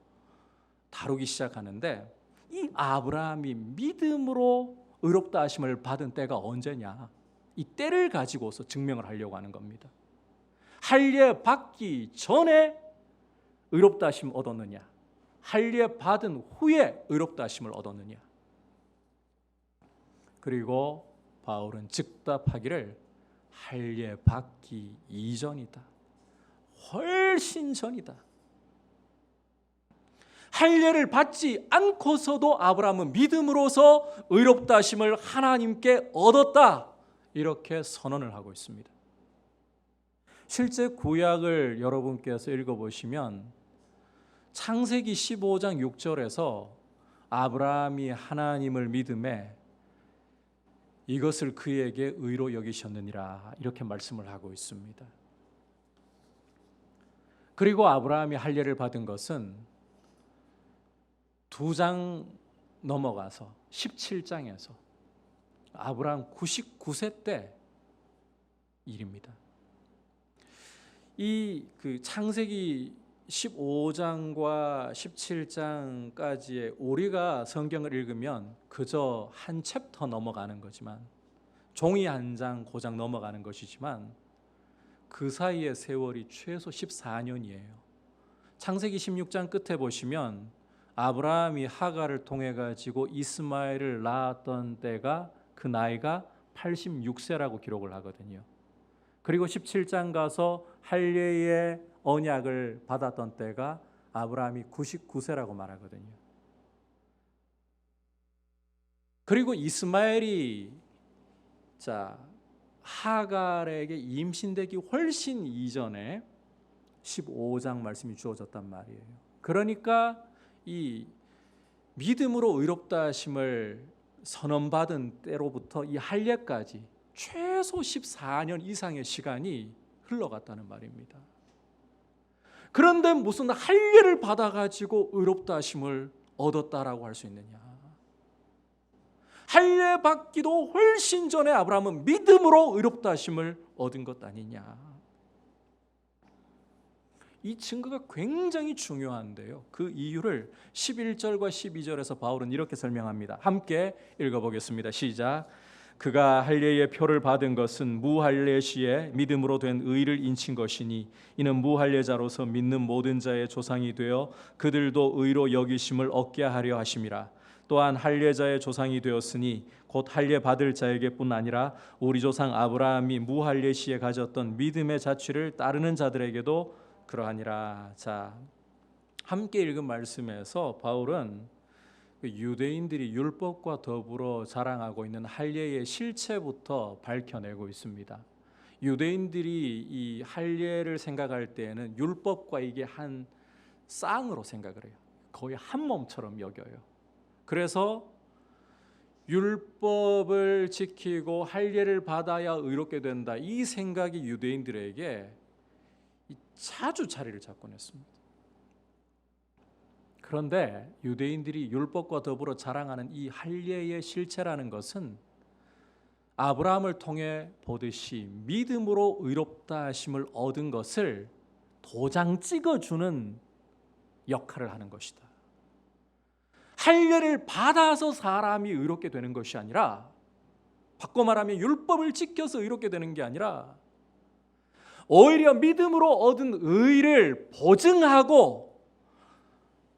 다루기 시작하는데, 이 아브라함이 믿음으로 의롭다 하심을 받은 때가 언제냐? 이 때를 가지고서 증명을 하려고 하는 겁니다. 할례 받기 전에 의롭다 하심 얻었느냐? 할례 받은 후에 의롭다 하심을 얻었느냐? 그리고 바울은 즉답하기를 할례 받기 이전이다. 훨씬 전이다. 할례를 받지 않고서도 아브라함은 믿음으로서 의롭다 하심을 하나님께 얻었다. 이렇게 선언을 하고 있습니다. 실제 구약을 여러분께서 읽어보시면 창세기 15장 6절에서 아브라함이 하나님을 믿음에 이것을 그에게 의로 여기셨느니라 이렇게 말씀을 하고 있습니다. 그리고 아브라함이 할례를 받은 것은 2장 넘어가서 17장에서 아브라함 99세 때 일입니다. 이 창세기 15장과 17장까지의 우리가 성경을 읽으면 그저 한 챕터 넘어가는 거지만, 종이 한 장 고장 넘어가는 것이지만 그 사이의 세월이 최소 14년이에요. 창세기 16장 끝에 보시면 아브라함이 하갈을 통해 가지고 이스마엘을 낳았던 때가 그 나이가 86세라고 기록을 하거든요. 그리고 17장 가서 할례의 언약을 받았던 때가 아브라함이 99세라고 말하거든요. 그리고 이스마엘이 하갈에게 임신되기 훨씬 이전에 15장 말씀이 주어졌단 말이에요. 그러니까 이 믿음으로 의롭다 하심을 선언받은 때로부터 이 할례까지 최소 14년 이상의 시간이 흘러갔다는 말입니다. 그런데 무슨 할례를 받아가지고 의롭다 하심을 얻었다라고 할 수 있느냐? 할례 받기도 훨씬 전에 아브라함은 믿음으로 의롭다 하심을 얻은 것 아니냐? 이 증거가 굉장히 중요한데요. 그 이유를 11절과 12절에서 바울은 이렇게 설명합니다. 함께 읽어보겠습니다. 시작. 그가 할례의 표를 받은 것은 무할례 시에 믿음으로 된 의를 인친 것이니 이는 무할례자로서 믿는 모든 자의 조상이 되어 그들도 의로 여기심을 얻게 하려 하심이라. 또한 할례자의 조상이 되었으니 곧 할례 받을 자에게뿐 아니라 우리 조상 아브라함이 무할례 시에 가졌던 믿음의 자취를 따르는 자들에게도 그러하니라. 자, 함께 읽은 말씀에서 바울은 유대인들이 율법과 더불어 자랑하고 있는 할례의 실체부터 밝혀내고 있습니다. 유대인들이 이 할례를 생각할 때에는 율법과 이게 한 쌍으로 생각을 해요. 거의 한 몸처럼 여겨요. 그래서 율법을 지키고 할례를 받아야 의롭게 된다, 이 생각이 유대인들에게 자주 자리를 잡곤 했습니다. 그런데 유대인들이 율법과 더불어 자랑하는 이 할례의 실체라는 것은 아브라함을 통해 보듯이 믿음으로 의롭다 하심을 얻은 것을 도장 찍어주는 역할을 하는 것이다. 할례를 받아서 사람이 의롭게 되는 것이 아니라, 바꿔 말하면 율법을 지켜서 의롭게 되는 게 아니라 오히려 믿음으로 얻은 의를 보증하고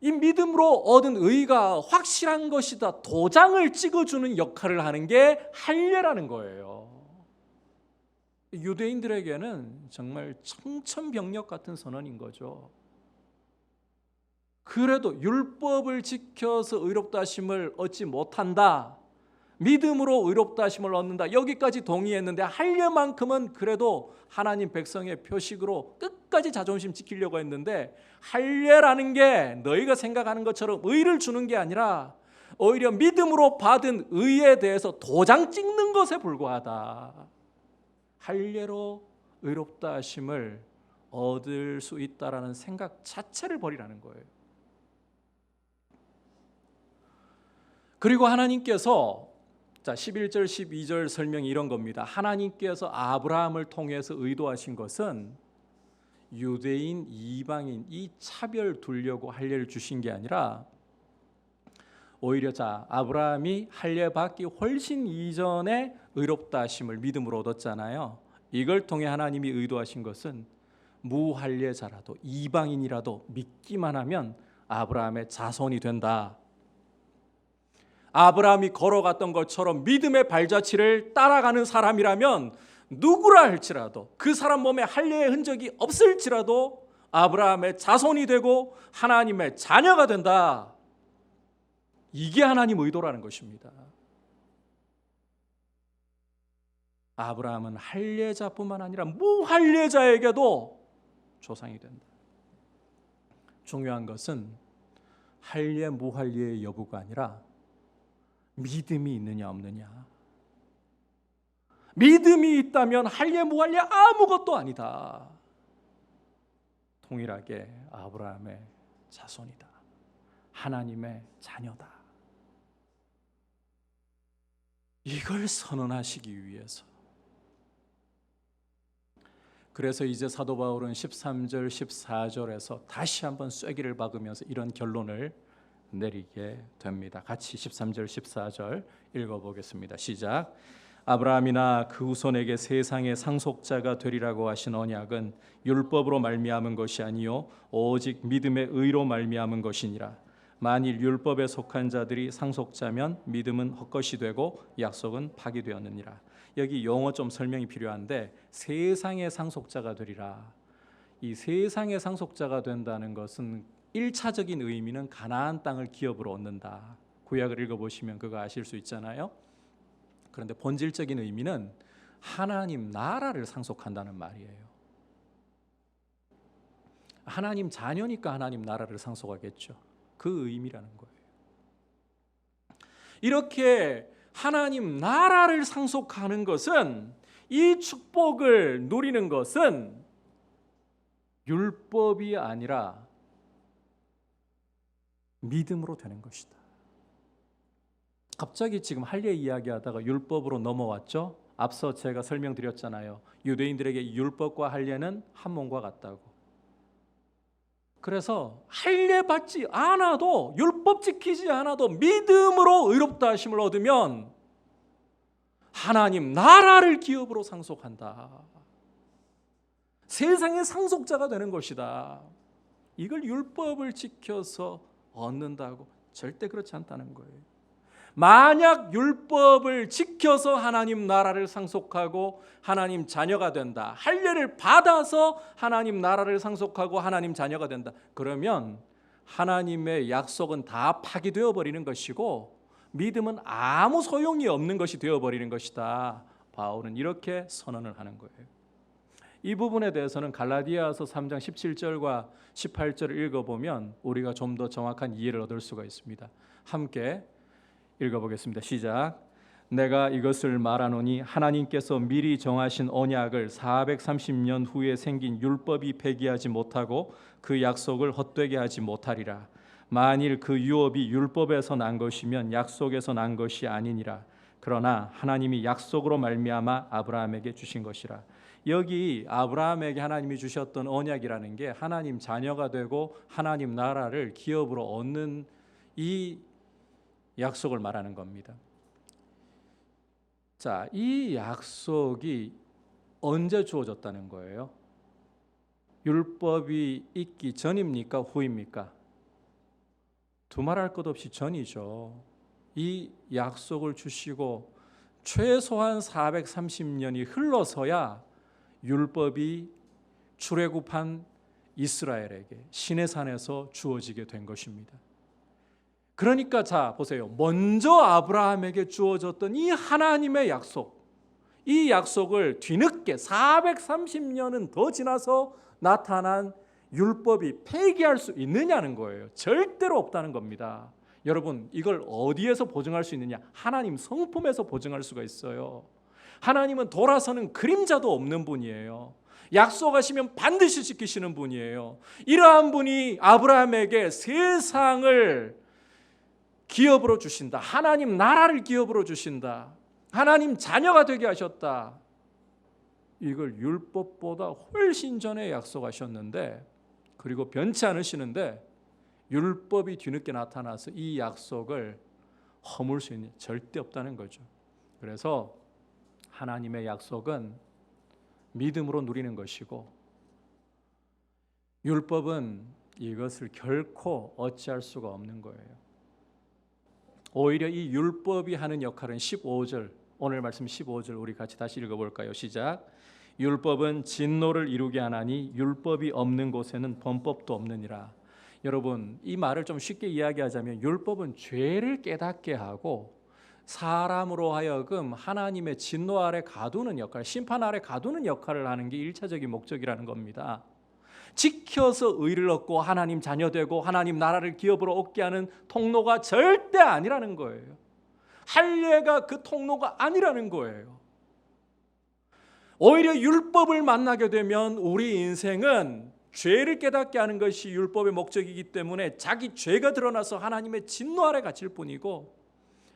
이 믿음으로 얻은 의가 확실한 것이다, 도장을 찍어주는 역할을 하는 게 할례라는 거예요. 유대인들에게는 정말 청천벽력 같은 선언인 거죠. 그래도 율법을 지켜서 의롭다 하심을 얻지 못한다, 믿음으로 의롭다 하심을 얻는다, 여기까지 동의했는데 할례만큼은 그래도 하나님 백성의 표식으로 끝까지 자존심 지키려고 했는데, 할례라는 게 너희가 생각하는 것처럼 의를 주는 게 아니라 오히려 믿음으로 받은 의에 대해서 도장 찍는 것에 불과하다. 할례로 의롭다 하심을 얻을 수 있다라는 생각 자체를 버리라는 거예요. 그리고 하나님께서 11절 12절 설명이 이런 겁니다. 하나님께서 아브라함을 통해서 의도하신 것은 유대인, 이방인 이 차별 두려고 할례를 주신 게 아니라 오히려 아브라함이 할례 받기 훨씬 이전에 의롭다 하심을 믿음으로 얻었잖아요. 이걸 통해 하나님이 의도하신 것은 무할례자라도 이방인이라도 믿기만 하면 아브라함의 자손이 된다. 아브라함이 걸어갔던 것처럼 믿음의 발자취를 따라가는 사람이라면 누구라 할지라도 그 사람 몸에 할례의 흔적이 없을지라도 아브라함의 자손이 되고 하나님의 자녀가 된다. 이게 하나님 의도라는 것입니다. 아브라함은 할례자뿐만 아니라 무할례자에게도 조상이 된다. 중요한 것은 할례 무할례의 여부가 아니라 믿음이 있느냐 없느냐. 믿음이 있다면 할례 무할례 아무것도 아니다. 동일하게 아브라함의 자손이다. 하나님의 자녀다. 이걸 선언하시기 위해서. 그래서 이제 사도 바울은 13절 14절에서 다시 한번 쐐기를 박으면서 이런 결론을 내리게 됩니다. 같이 13절 14절 읽어보겠습니다. 시작. 아브라함이나 그 후손에게 세상의 상속자가 되리라고 하신 언약은 율법으로 말미암은 것이 아니요 오직 믿음의 의로 말미암은 것이니라. 만일 율법에 속한 자들이 상속자면 믿음은 헛것이 되고 약속은 파기되었느니라. 여기 용어 좀 설명이 필요한데, 세상의 상속자가 되리라. 이 세상의 상속자가 된다는 것은 1차적인 의미는 가나안 땅을 기업으로 얻는다. 구약을 읽어보시면 그거 아실 수 있잖아요. 그런데 본질적인 의미는 하나님 나라를 상속한다는 말이에요. 하나님 자녀니까 하나님 나라를 상속하겠죠. 그 의미라는 거예요. 이렇게 하나님 나라를 상속하는 것은, 이 축복을 누리는 것은 율법이 아니라 믿음으로 되는 것이다. 갑자기 지금 할례 이야기하다가 율법으로 넘어왔죠. 앞서 제가 설명드렸잖아요. 유대인들에게 율법과 할례는 한 몸과 같다고. 그래서 할례 받지 않아도, 율법 지키지 않아도 믿음으로 의롭다 하심을 얻으면 하나님 나라를 기업으로 상속한다. 세상의 상속자가 되는 것이다. 이걸 율법을 지켜서 얻는다고? 절대 그렇지 않다는 거예요. 만약 율법을 지켜서 하나님 나라를 상속하고 하나님 자녀가 된다, 할례를 받아서 하나님 나라를 상속하고 하나님 자녀가 된다, 그러면 하나님의 약속은 다 파기되어 버리는 것이고 믿음은 아무 소용이 없는 것이 되어버리는 것이다. 바울은 이렇게 선언을 하는 거예요. 이 부분에 대해서는 갈라디아서 3장 17절과 18절을 읽어보면 우리가 좀 더 정확한 이해를 얻을 수가 있습니다. 함께 읽어보겠습니다. 시작. 내가 이것을 말하노니 하나님께서 미리 정하신 언약을 430년 후에 생긴 율법이 폐기하지 못하고 그 약속을 헛되게 하지 못하리라. 만일 그 유업이 율법에서 난 것이면 약속에서 난 것이 아니니라. 그러나 하나님이 약속으로 말미암아 아브라함에게 주신 것이라. 여기 아브라함에게 하나님이 주셨던 언약이라는 게 하나님 자녀가 되고 하나님 나라를 기업으로 얻는 이 약속을 말하는 겁니다. 자, 이 약속이 언제 주어졌다는 거예요? 율법이 있기 전입니까? 후입니까? 두말할 것 없이 전이죠. 이 약속을 주시고 최소한 430년이 흘러서야 율법이 출애굽한 이스라엘에게 시내산에서 주어지게 된 것입니다. 그러니까 자 보세요. 먼저 아브라함에게 주어졌던 이 하나님의 약속, 이 약속을 뒤늦게 430년은 더 지나서 나타난 율법이 폐기할 수 있느냐는 거예요. 절대로 없다는 겁니다. 여러분, 이걸 어디에서 보증할 수 있느냐? 하나님 성품에서 보증할 수가 있어요. 하나님은 돌아서는 그림자도 없는 분이에요. 약속하시면 반드시 지키시는 분이에요. 이러한 분이 아브라함에게 세상을 기업으로 주신다. 하나님 나라를 기업으로 주신다. 하나님 자녀가 되게 하셨다. 이걸 율법보다 훨씬 전에 약속하셨는데, 그리고 변치 않으시는데 율법이 뒤늦게 나타나서 이 약속을 허물 수 있는 절대 없다는 거죠. 그래서 하나님의 약속은 믿음으로 누리는 것이고, 율법은 이것을 결코 어찌할 수가 없는 거예요. 오히려 이 율법이 하는 역할은 15절, 오늘 말씀 15절 우리 같이 다시 읽어볼까요? 시작. 율법은 진노를 이루게 하나니 율법이 없는 곳에는 범법도 없느니라. 여러분, 이 말을 좀 쉽게 이야기하자면 율법은 죄를 깨닫게 하고 사람으로 하여금 하나님의 진노 아래 가두는 역할, 심판 아래 가두는 역할을 하는 게 1차적인 목적이라는 겁니다. 지켜서 의를 얻고 하나님 자녀 되고 하나님 나라를 기업으로 얻게 하는 통로가 절대 아니라는 거예요. 할례가 그 통로가 아니라는 거예요. 오히려 율법을 만나게 되면 우리 인생은 죄를 깨닫게 하는 것이 율법의 목적이기 때문에 자기 죄가 드러나서 하나님의 진노 아래 갇힐 뿐이고,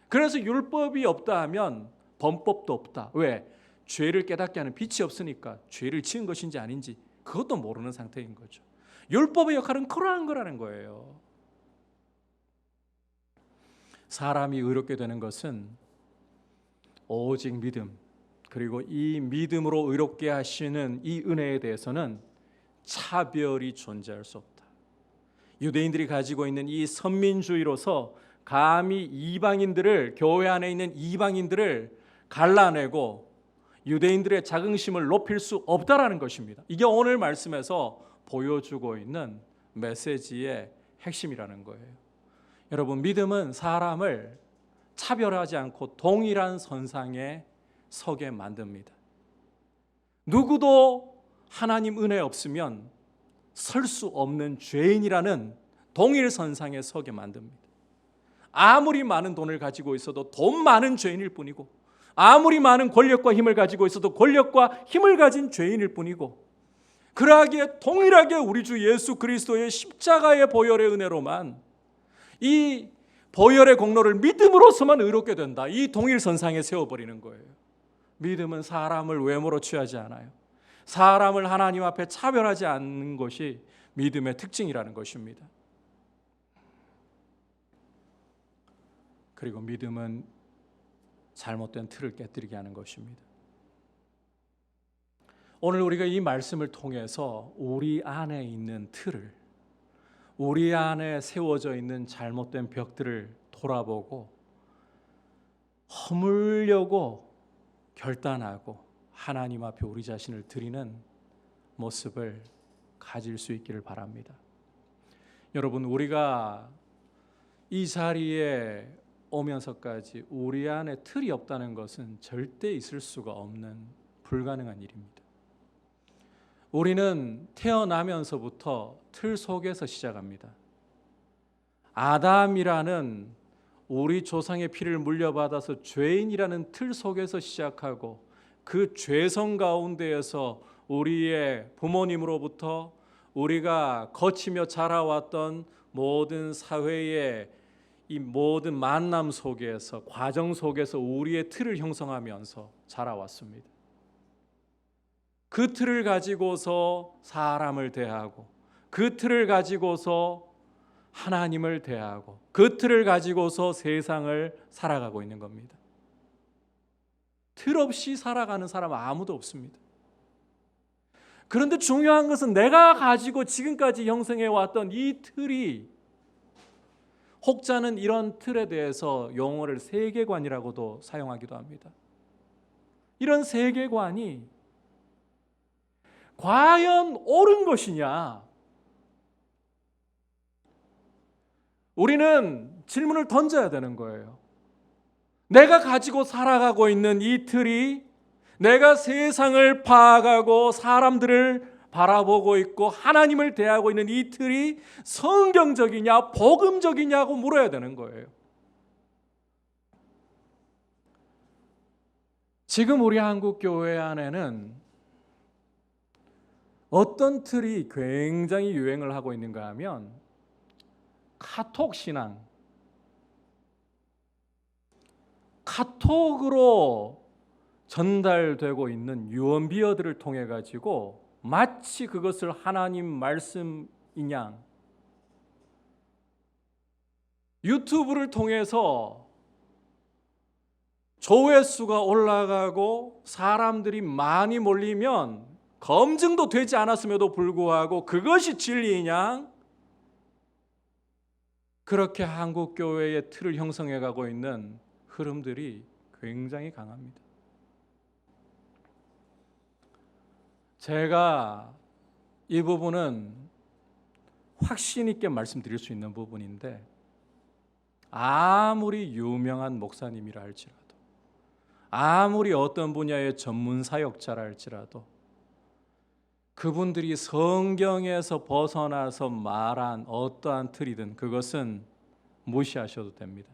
그래서 율법이 없다 하면 범법도 없다. 왜? 죄를 깨닫게 하는 빛이 없으니까 죄를 지은 것인지 아닌지 그것도 모르는 상태인 거죠. 율법의 역할은 그러한 거라는 거예요. 사람이 의롭게 되는 것은 오직 믿음, 그리고 이 믿음으로 의롭게 하시는 이 은혜에 대해서는 차별이 존재할 수 없다. 유대인들이 가지고 있는 이 선민주의로서 감히 이방인들을, 교회 안에 있는 이방인들을 갈라내고 유대인들의 자긍심을 높일 수 없다라는 것입니다. 이게 오늘 말씀에서 보여주고 있는 메시지의 핵심이라는 거예요. 여러분, 믿음은 사람을 차별하지 않고 동일한 선상에 서게 만듭니다. 누구도 하나님 은혜 없으면 설 수 없는 죄인이라는 동일 선상에 서게 만듭니다. 아무리 많은 돈을 가지고 있어도 돈 많은 죄인일 뿐이고, 아무리 많은 권력과 힘을 가지고 있어도 권력과 힘을 가진 죄인일 뿐이고, 그러하기에 동일하게 우리 주 예수 그리스도의 십자가의 보혈의 은혜로만, 이 보혈의 공로를 믿음으로서만 의롭게 된다. 이 동일 선상에 세워버리는 거예요. 믿음은 사람을 외모로 취하지 않아요. 사람을 하나님 앞에 차별하지 않는 것이 믿음의 특징이라는 것입니다. 그리고 믿음은 잘못된 틀을 깨뜨리게 하는 것입니다. 오늘 우리가 이 말씀을 통해서 우리 안에 있는 틀을, 우리 안에 세워져 있는 잘못된 벽들을 돌아보고 허물려고 결단하고 하나님 앞에 우리 자신을 드리는 모습을 가질 수 있기를 바랍니다. 여러분, 우리가 이 자리에 오면서까지 우리 안에 틀이 없다는 것은 절대 있을 수가 없는 불가능한 일입니다. 우리는 태어나면서부터 틀 속에서 시작합니다. 아담이라는 우리 조상의 피를 물려받아서 죄인이라는 틀 속에서 시작하고, 그 죄성 가운데에서 우리의 부모님으로부터 우리가 거치며 자라왔던 모든 사회의 이 모든 만남 속에서, 과정 속에서 우리의 틀을 형성하면서 자라왔습니다. 그 틀을 가지고서 사람을 대하고, 그 틀을 가지고서 하나님을 대하고 그 틀을 가지고서 세상을 살아가고 있는 겁니다. 틀 없이 살아가는 사람은 아무도 없습니다. 그런데 중요한 것은 내가 가지고 지금까지 형성해 왔던 이 틀이, 혹자는 이런 틀에 대해서 용어를 세계관이라고도 사용하기도 합니다. 이런 세계관이 과연 옳은 것이냐? 우리는 질문을 던져야 되는 거예요. 내가 가지고 살아가고 있는 이 틀이, 내가 세상을 파악하고 사람들을 바라보고 있고 하나님을 대하고 있는 이 틀이 성경적이냐 복음적이냐고 물어야 되는 거예요. 지금 우리 한국 교회 안에는 어떤 틀이 굉장히 유행을 하고 있는가 하면 카톡 신앙, 카톡으로 전달되고 있는 유언비어들을 통해 가지고 마치 그것을 하나님 말씀이냐, 유튜브를 통해서 조회수가 올라가고 사람들이 많이 몰리면 검증도 되지 않았음에도 불구하고 그것이 진리이냐, 그렇게 한국 교회의 틀을 형성해 가고 있는 흐름들이 굉장히 강합니다. 제가 이 부분은 확신 있게 말씀드릴 수 있는 부분인데, 아무리 유명한 목사님이라 할지라도, 아무리 어떤 분야의 전문 사역자라 할지라도 그분들이 성경에서 벗어나서 말한 어떠한 틀이든 그것은 무시하셔도 됩니다.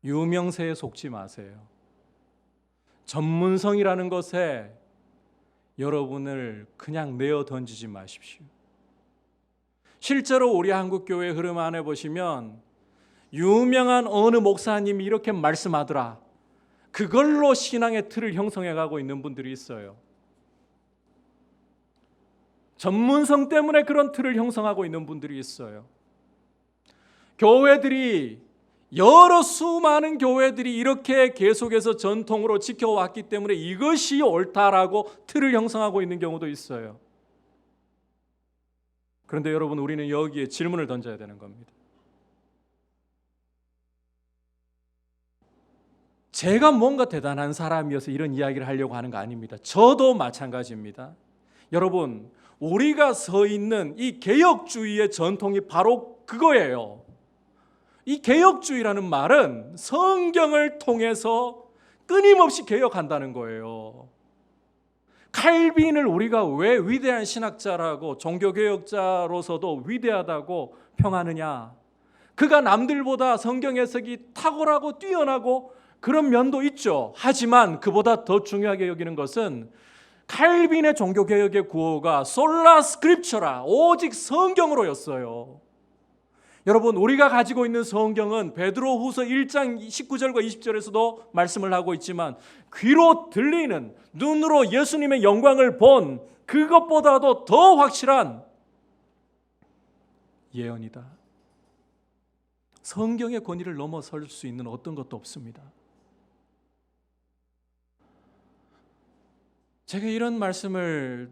유명세에 속지 마세요. 전문성이라는 것에 여러분을 그냥 내어 던지지 마십시오. 실제로 우리 한국 교회 흐름 안에 보시면 유명한 어느 목사님이 이렇게 말씀하더라, 그걸로 신앙의 틀을 형성해 가고 있는 분들이 있어요. 전문성 때문에 그런 틀을 형성하고 있는 분들이 있어요. 교회들이, 여러 수많은 교회들이 이렇게 계속해서 전통으로 지켜왔기 때문에 이것이 옳다라고 틀을 형성하고 있는 경우도 있어요. 그런데 여러분, 우리는 여기에 질문을 던져야 되는 겁니다. 제가 뭔가 대단한 사람이어서 이런 이야기를 하려고 하는 거 아닙니다. 저도 마찬가지입니다. 여러분, 우리가 서 있는 이 개혁주의의 전통이 바로 그거예요. 이 개혁주의라는 말은 성경을 통해서 끊임없이 개혁한다는 거예요. 칼빈을 우리가 왜 위대한 신학자라고 종교개혁자로서도 위대하다고 평하느냐? 그가 남들보다 성경 해석이 탁월하고 뛰어나고 그런 면도 있죠. 하지만 그보다 더 중요하게 여기는 것은 칼빈의 종교개혁의 구호가 솔라 스크립처라, 오직 성경으로였어요. 여러분, 우리가 가지고 있는 성경은 베드로후서 1장 19절과 20절에서도 말씀을 하고 있지만 귀로 들리는, 눈으로 예수님의 영광을 본 그것보다도 더 확실한 예언이다. 성경의 권위를 넘어설 수 있는 어떤 것도 없습니다. 제가 이런 말씀을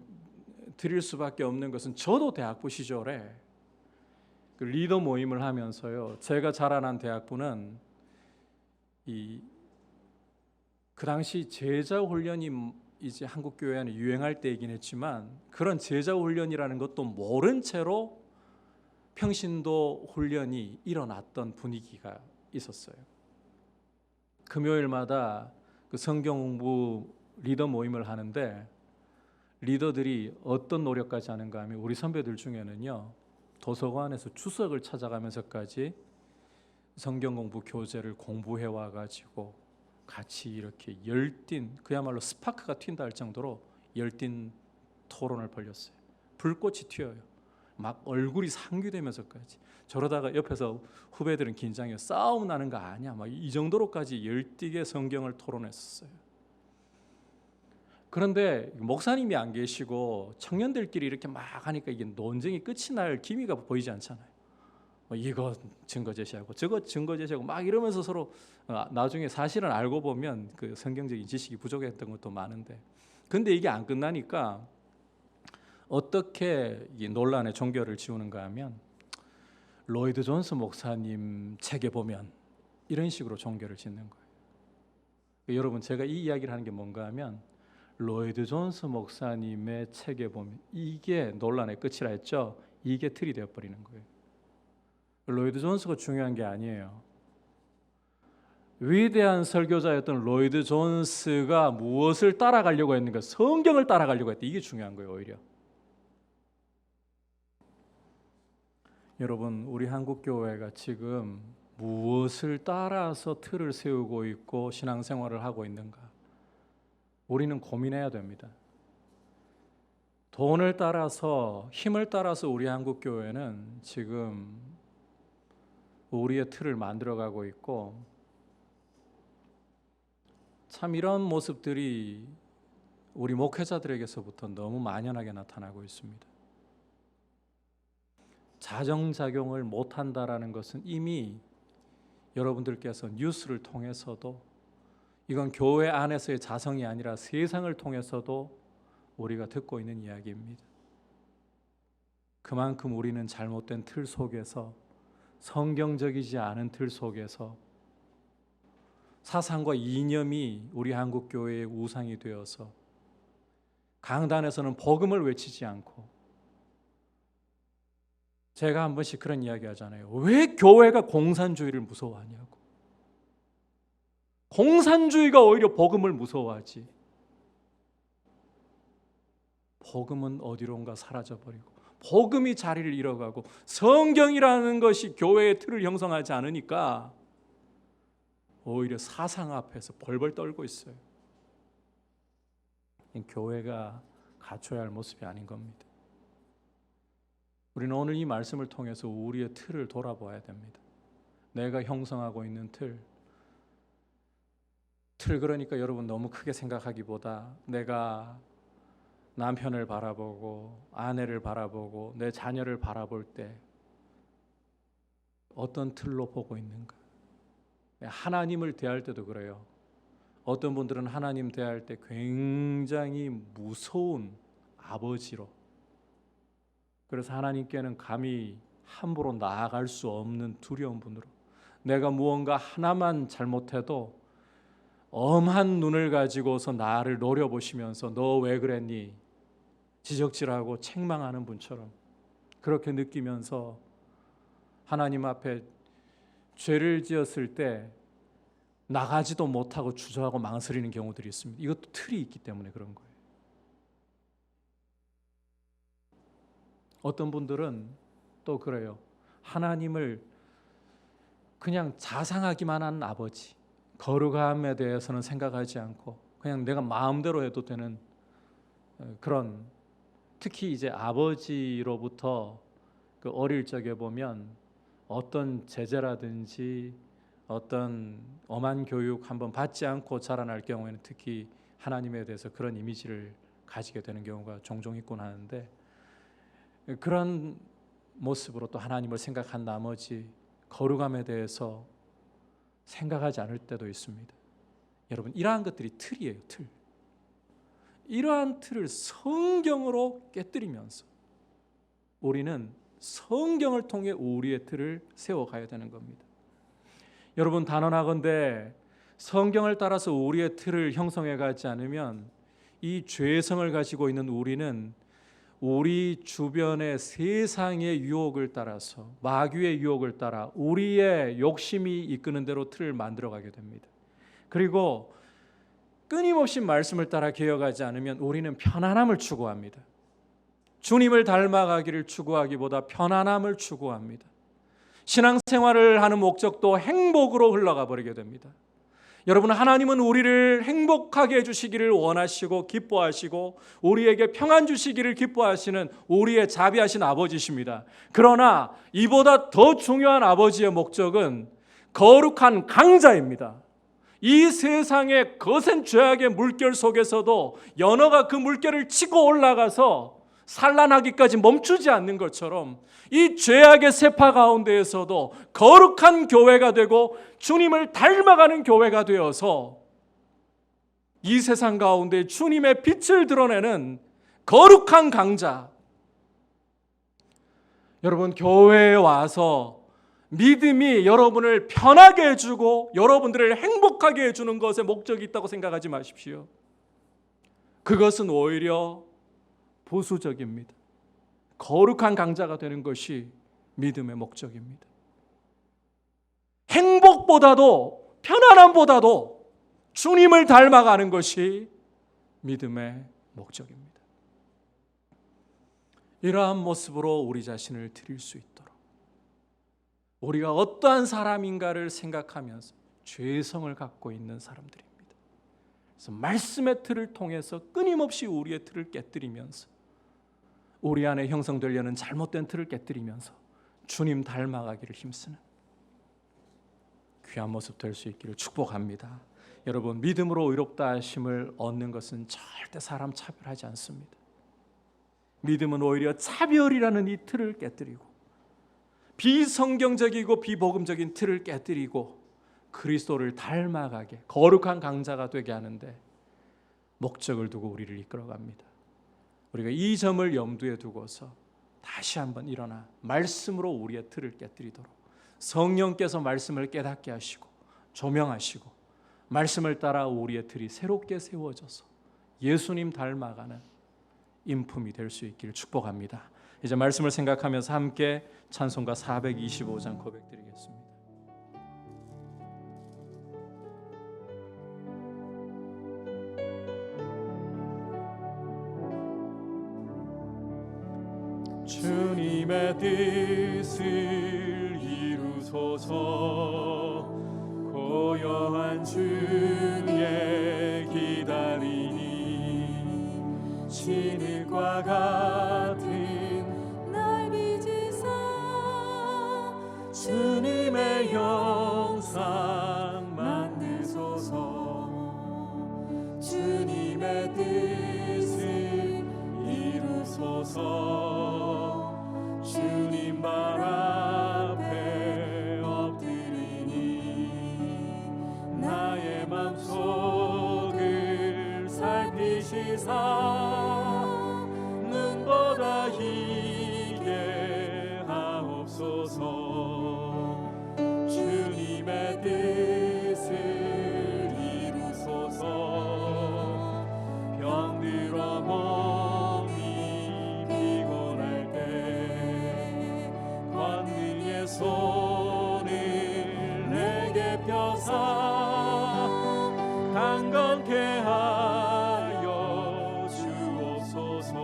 드릴 수밖에 없는 것은, 저도 대학부 시절에 그 리더 모임을 하면서요, 제가 자라난 대학부는 그 당시 제자 훈련이 이제 한국 교회 안에 유행할 때이긴 했지만, 그런 제자 훈련이라는 것도 모른 채로 평신도 훈련이 일어났던 분위기가 있었어요. 금요일마다 그 성경 공부 리더 모임을 하는데, 리더들이 어떤 노력까지 하는가 하면, 우리 선배들 중에는요, 도서관에서 주석을 찾아가면서까지 성경 공부 교재를 공부해 와가지고 같이 이렇게 열띤, 그야말로 스파크가 튄다 할 정도로 열띤 토론을 벌였어요. 불꽃이 튀어요. 막 얼굴이 상기되면서까지. 저러다가 옆에서 후배들은 긴장해요. 싸움 나는 거 아니야, 막 이 정도로까지 열띠게 성경을 토론했었어요. 그런데 목사님이 안 계시고 청년들끼리 이렇게 막 하니까 이게 논쟁이 끝이 날 기미가 보이지 않잖아요. 이거 증거 제시하고 저거 증거 제시하고 막 이러면서 서로 나중에 사실은 알고 보면 그 성경적인 지식이 부족했던 것도 많은데, 근데 이게 안 끝나니까 어떻게 이 논란의 종결을 지우는가 하면 로이드 존스 목사님 책에 보면 이런 식으로 종결을 짓는 거예요. 여러분, 제가 이 이야기를 하는 게 뭔가 하면 로이드 존스 목사님의 책에 보면 이게 논란의 끝이라 했죠. 이게 틀이 되어버리는 거예요. 로이드 존스가 중요한 게 아니에요. 위대한 설교자였던 로이드 존스가 무엇을 따라가려고 했는가? 성경을 따라가려고 했다. 이게 중요한 거예요, 오히려. 여러분, 우리 한국교회가 지금 무엇을 따라서 틀을 세우고 있고 신앙생활을 하고 있는가? 우리는 고민해야 됩니다. 돈을 따라서, 힘을 따라서 우리 한국교회는 지금 우리의 틀을 만들어가고 있고, 참 이런 모습들이 우리 목회자들에게서부터 너무 만연하게 나타나고 있습니다. 자정작용을 못한다라는 것은 이미 여러분들께서 뉴스를 통해서도, 이건 교회 안에서의 자성이 아니라 세상을 통해서도 우리가 듣고 있는 이야기입니다. 그만큼 우리는 잘못된 틀 속에서, 성경적이지 않은 틀 속에서 사상과 이념이 우리 한국교회의 우상이 되어서 강단에서는 복음을 외치지 않고, 제가 한 번씩 그런 이야기 하잖아요. 왜 교회가 공산주의를 무서워하냐고. 공산주의가 오히려 복음을 무서워하지. 복음은 어디론가 사라져버리고 복음이 자리를 잃어가고 성경이라는 것이 교회의 틀을 형성하지 않으니까 오히려 사상 앞에서 벌벌 떨고 있어요. 교회가 갖춰야 할 모습이 아닌 겁니다. 우리는 오늘 이 말씀을 통해서 우리의 틀을 돌아봐야 됩니다. 내가 형성하고 있는 틀 그러니까 여러분 너무 크게 생각하기보다 내가 남편을 바라보고 아내를 바라보고 내 자녀를 바라볼 때 어떤 틀로 보고 있는가. 하나님을 대할 때도 그래요. 어떤 분들은 하나님 대할 때 굉장히 무서운 아버지로, 그래서 하나님께는 감히 함부로 나아갈 수 없는 두려운 분으로, 내가 무언가 하나만 잘못해도 엄한 눈을 가지고서 나를 노려보시면서 너 왜 그랬니? 지적질하고 책망하는 분처럼 그렇게 느끼면서 하나님 앞에 죄를 지었을 때 나가지도 못하고 주저하고 망설이는 경우들이 있습니다. 이것도 틀이 있기 때문에 그런 거예요. 어떤 분들은 또 그래요. 하나님을 그냥 자상하기만 한 아버지, 거룩함에 대해서는 생각하지 않고 그냥 내가 마음대로 해도 되는 그런, 특히 이제 아버지로부터 그 어릴 적에 보면 어떤 제재라든지 어떤 엄한 교육 한번 받지 않고 자라날 경우에는 특히 하나님에 대해서 그런 이미지를 가지게 되는 경우가 종종 있곤 하는데, 그런 모습으로 또 하나님을 생각한 나머지 거룩함에 대해서 생각하지 않을 때도 있습니다. 여러분, 이러한 것들이 틀이에요. 틀. 이러한 틀을 성경으로 깨뜨리면서 우리는 성경을 통해 우리의 틀을 세워가야 되는 겁니다. 여러분, 단언하건대 성경을 따라서 우리의 틀을 형성해가지 않으면 이 죄성을 가지고 있는 우리는 우리 주변의 세상의 유혹을 따라서, 마귀의 유혹을 따라 우리의 욕심이 이끄는 대로 틀을 만들어가게 됩니다. 그리고 끊임없이 말씀을 따라 개혁하지 않으면 우리는 편안함을 추구합니다. 주님을 닮아가기를 추구하기보다 편안함을 추구합니다. 신앙생활을 하는 목적도 행복으로 흘러가 버리게 됩니다. 여러분, 하나님은 우리를 행복하게 해주시기를 원하시고 기뻐하시고 우리에게 평안 주시기를 기뻐하시는 우리의 자비하신 아버지십니다. 그러나 이보다 더 중요한 아버지의 목적은 거룩한 강자입니다. 이 세상의 거센 죄악의 물결 속에서도 연어가 그 물결을 치고 올라가서 산란하기까지 멈추지 않는 것처럼 이 죄악의 세파 가운데에서도 거룩한 교회가 되고 주님을 닮아가는 교회가 되어서 이 세상 가운데 주님의 빛을 드러내는 거룩한 강자. 여러분, 교회에 와서 믿음이 여러분을 편하게 해주고 여러분들을 행복하게 해주는 것에 목적이 있다고 생각하지 마십시오. 그것은 오히려 보수적입니다. 거룩한 강자가 되는 것이 믿음의 목적입니다. 행복보다도 편안함보다도 주님을 닮아가는 것이 믿음의 목적입니다. 이러한 모습으로 우리 자신을 드릴 수 있도록 우리가 어떠한 사람인가를 생각하면서 죄성을 갖고 있는 사람들입니다. 그래서 말씀의 틀을 통해서 끊임없이 우리의 틀을 깨뜨리면서 우리 안에 형성되려는 잘못된 틀을 깨뜨리면서 주님 닮아가기를 힘쓰는 귀한 모습 될 수 있기를 축복합니다. 여러분, 믿음으로 의롭다 하심을 얻는 것은 절대 사람 차별하지 않습니다. 믿음은 오히려 차별이라는 이 틀을 깨뜨리고 비성경적이고 비복음적인 틀을 깨뜨리고 그리스도를 닮아가게 거룩한 강자가 되게 하는데 목적을 두고 우리를 이끌어갑니다. 우리가 이 점을 염두에 두고서 다시 한번 일어나 말씀으로 우리의 틀을 깨뜨리도록 성령께서 말씀을 깨닫게 하시고 조명하시고 말씀을 따라 우리의 틀이 새롭게 세워져서 예수님 닮아가는 인품이 될 수 있기를 축복합니다. 이제 말씀을 생각하면서 함께 찬송가 425장 고백드리겠습니다. 주님의 뜻을 이루소서. 고요한 주에 기다리니 진흙과 같은 날 빚으사 주님의 형상 만드소서. 주님의 뜻을 이루소서. 주님 발 앞에 엎드리니 나의 맘속을 살피시사 눈보다 희게 하옵소서. 주님의 뜻을 이루소서. 병들어 몸이 피곤할 때 권능의 손을 내게 펴사 강건케 하여 주옵소서.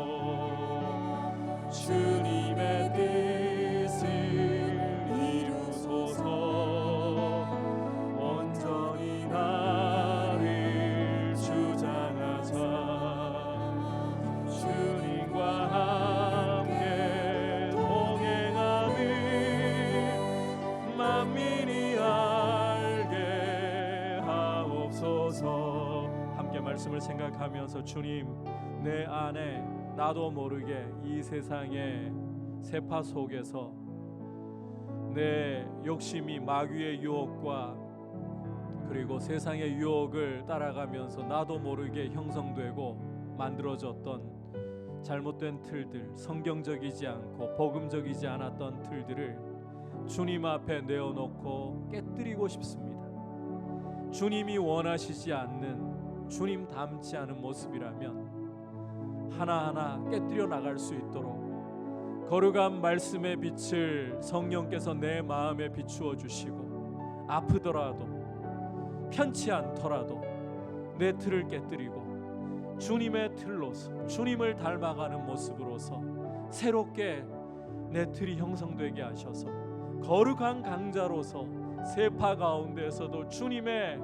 주님의 뜻을 이루소서. 온전히 나를 주장하자. 주님과 함께 동행함을 만민이 알게 하옵소서. 함께 말씀을 생각하면서 주님, 내 안에 나도 모르게 이 세상의 세파 속에서 내 욕심이 마귀의 유혹과 그리고 세상의 유혹을 따라가면서 나도 모르게 형성되고 만들어졌던 잘못된 틀들, 성경적이지 않고 복음적이지 않았던 틀들을 주님 앞에 내어놓고 깨뜨리고 싶습니다. 주님이 원하시지 않는, 주님 닮지 않은 모습이라면 하나하나 깨뜨려 나갈 수 있도록 거룩한 말씀의 빛을 성령께서 내 마음에 비추어 주시고 아프더라도 편치 않더라도 내 틀을 깨뜨리고 주님의 틀로서 주님을 닮아가는 모습으로서 새롭게 내 틀이 형성되게 하셔서 거룩한 강자로서 세파 가운데에서도 주님의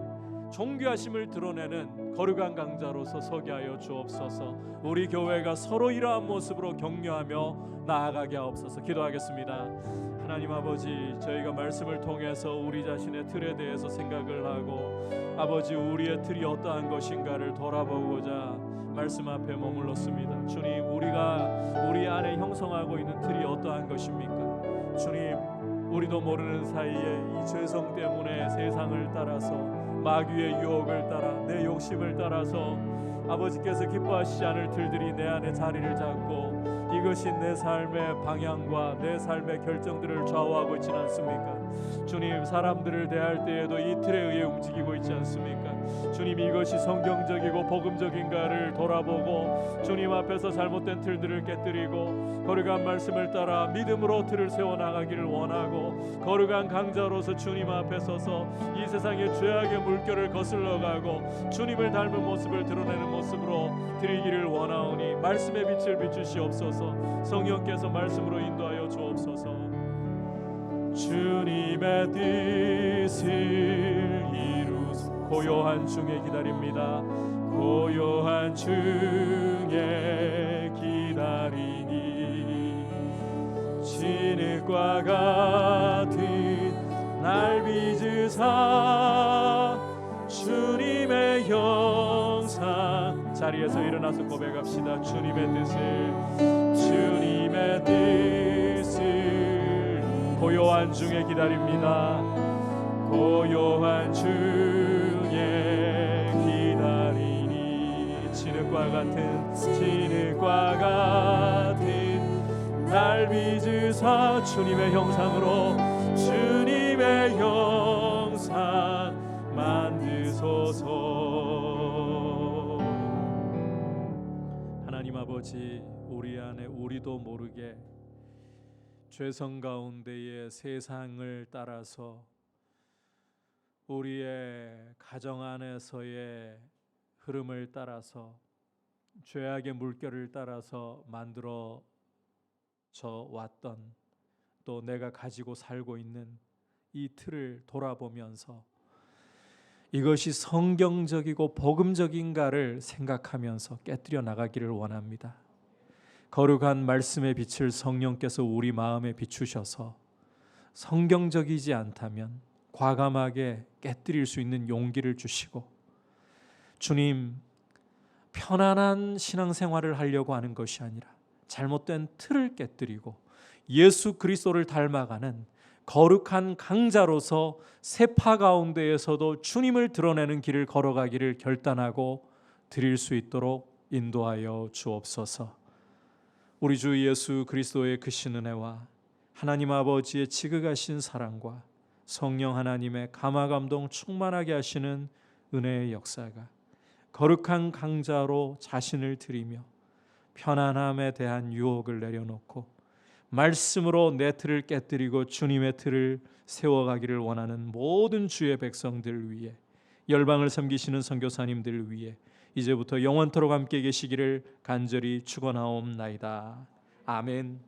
존귀하심을 드러내는 거룩한 강자로서 서게 하여 주옵소서. 우리 교회가 서로 이러한 모습으로 격려하며 나아가게 하옵소서. 기도하겠습니다. 하나님 아버지, 저희가 말씀을 통해서 우리 자신의 틀에 대해서 생각을 하고 아버지 우리의 틀이 어떠한 것인가를 돌아보고자 말씀 앞에 머물렀습니다. 주님, 우리가 우리 안에 형성하고 있는 틀이 어떠한 것입니까? 주님, 우리도 모르는 사이에 이 죄성 때문에 세상을 따라서 마귀의 유혹을 따라 내 욕심을 따라서 아버지께서 기뻐하시지 않을 틀들이 내 안에 자리를 잡고 이것이 내 삶의 방향과 내 삶의 결정들을 좌우하고 있지 않습니까? 주님, 사람들을 대할 때에도 이 틀에 의해 움직이고 있지 않습니까? 주님, 이것이 성경적이고 복음적인가를 돌아보고 주님 앞에서 잘못된 틀들을 깨뜨리고 거룩한 말씀을 따라 믿음으로 틀을 세워나가기를 원하고 거룩한 강자로서 주님 앞에 서서 이 세상의 죄악의 물결을 거슬러가고 주님을 닮은 모습을 드러내는 모습으로 드리기를 원하오니 말씀의 빛을 비추시옵소서. 성령께서 말씀으로 인도하여 주옵소서. 주님의 뜻을 이루소. 고요한 중에 기다립니다. 고요한 중에 기다리니 진흙과 같은 날 빚으사 주님의 형상. 자리에서 일어나서 고백합시다. 주님의 뜻을 고요한 중에 기다립니다. 고요한 중에 기다리니 진흙과 같은 날 빚으사 주님의 형상으로 주님의 형상 만드소서. 하나님 아버지, 우리 안에 우리도 모르게 죄성 가운데의 세상을 따라서 우리의 가정 안에서의 흐름을 따라서 죄악의 물결을 따라서 만들어져 왔던 또 내가 가지고 살고 있는 이 틀을 돌아보면서 이것이 성경적이고 복음적인가를 생각하면서 깨뜨려 나가기를 원합니다. 거룩한 말씀의 빛을 성령께서 우리 마음에 비추셔서 성경적이지 않다면 과감하게 깨뜨릴 수 있는 용기를 주시고, 주님, 편안한 신앙생활을 하려고 하는 것이 아니라 잘못된 틀을 깨뜨리고 예수 그리스도를 닮아가는 거룩한 강자로서 세파 가운데에서도 주님을 드러내는 길을 걸어가기를 결단하고 드릴 수 있도록 인도하여 주옵소서. 우리 주 예수 그리스도의 크신 은혜와 하나님 아버지의 지극하신 사랑과 성령 하나님의 감화감동 충만하게 하시는 은혜의 역사가 거룩한 강자로 자신을 드리며 편안함에 대한 유혹을 내려놓고 말씀으로 내 틀을 깨뜨리고 주님의 틀을 세워가기를 원하는 모든 주의 백성들 위해, 열방을 섬기시는 선교사님들 위해 이제부터 영원토록 함께 계시기를 간절히 축원하옵나이다. 아멘.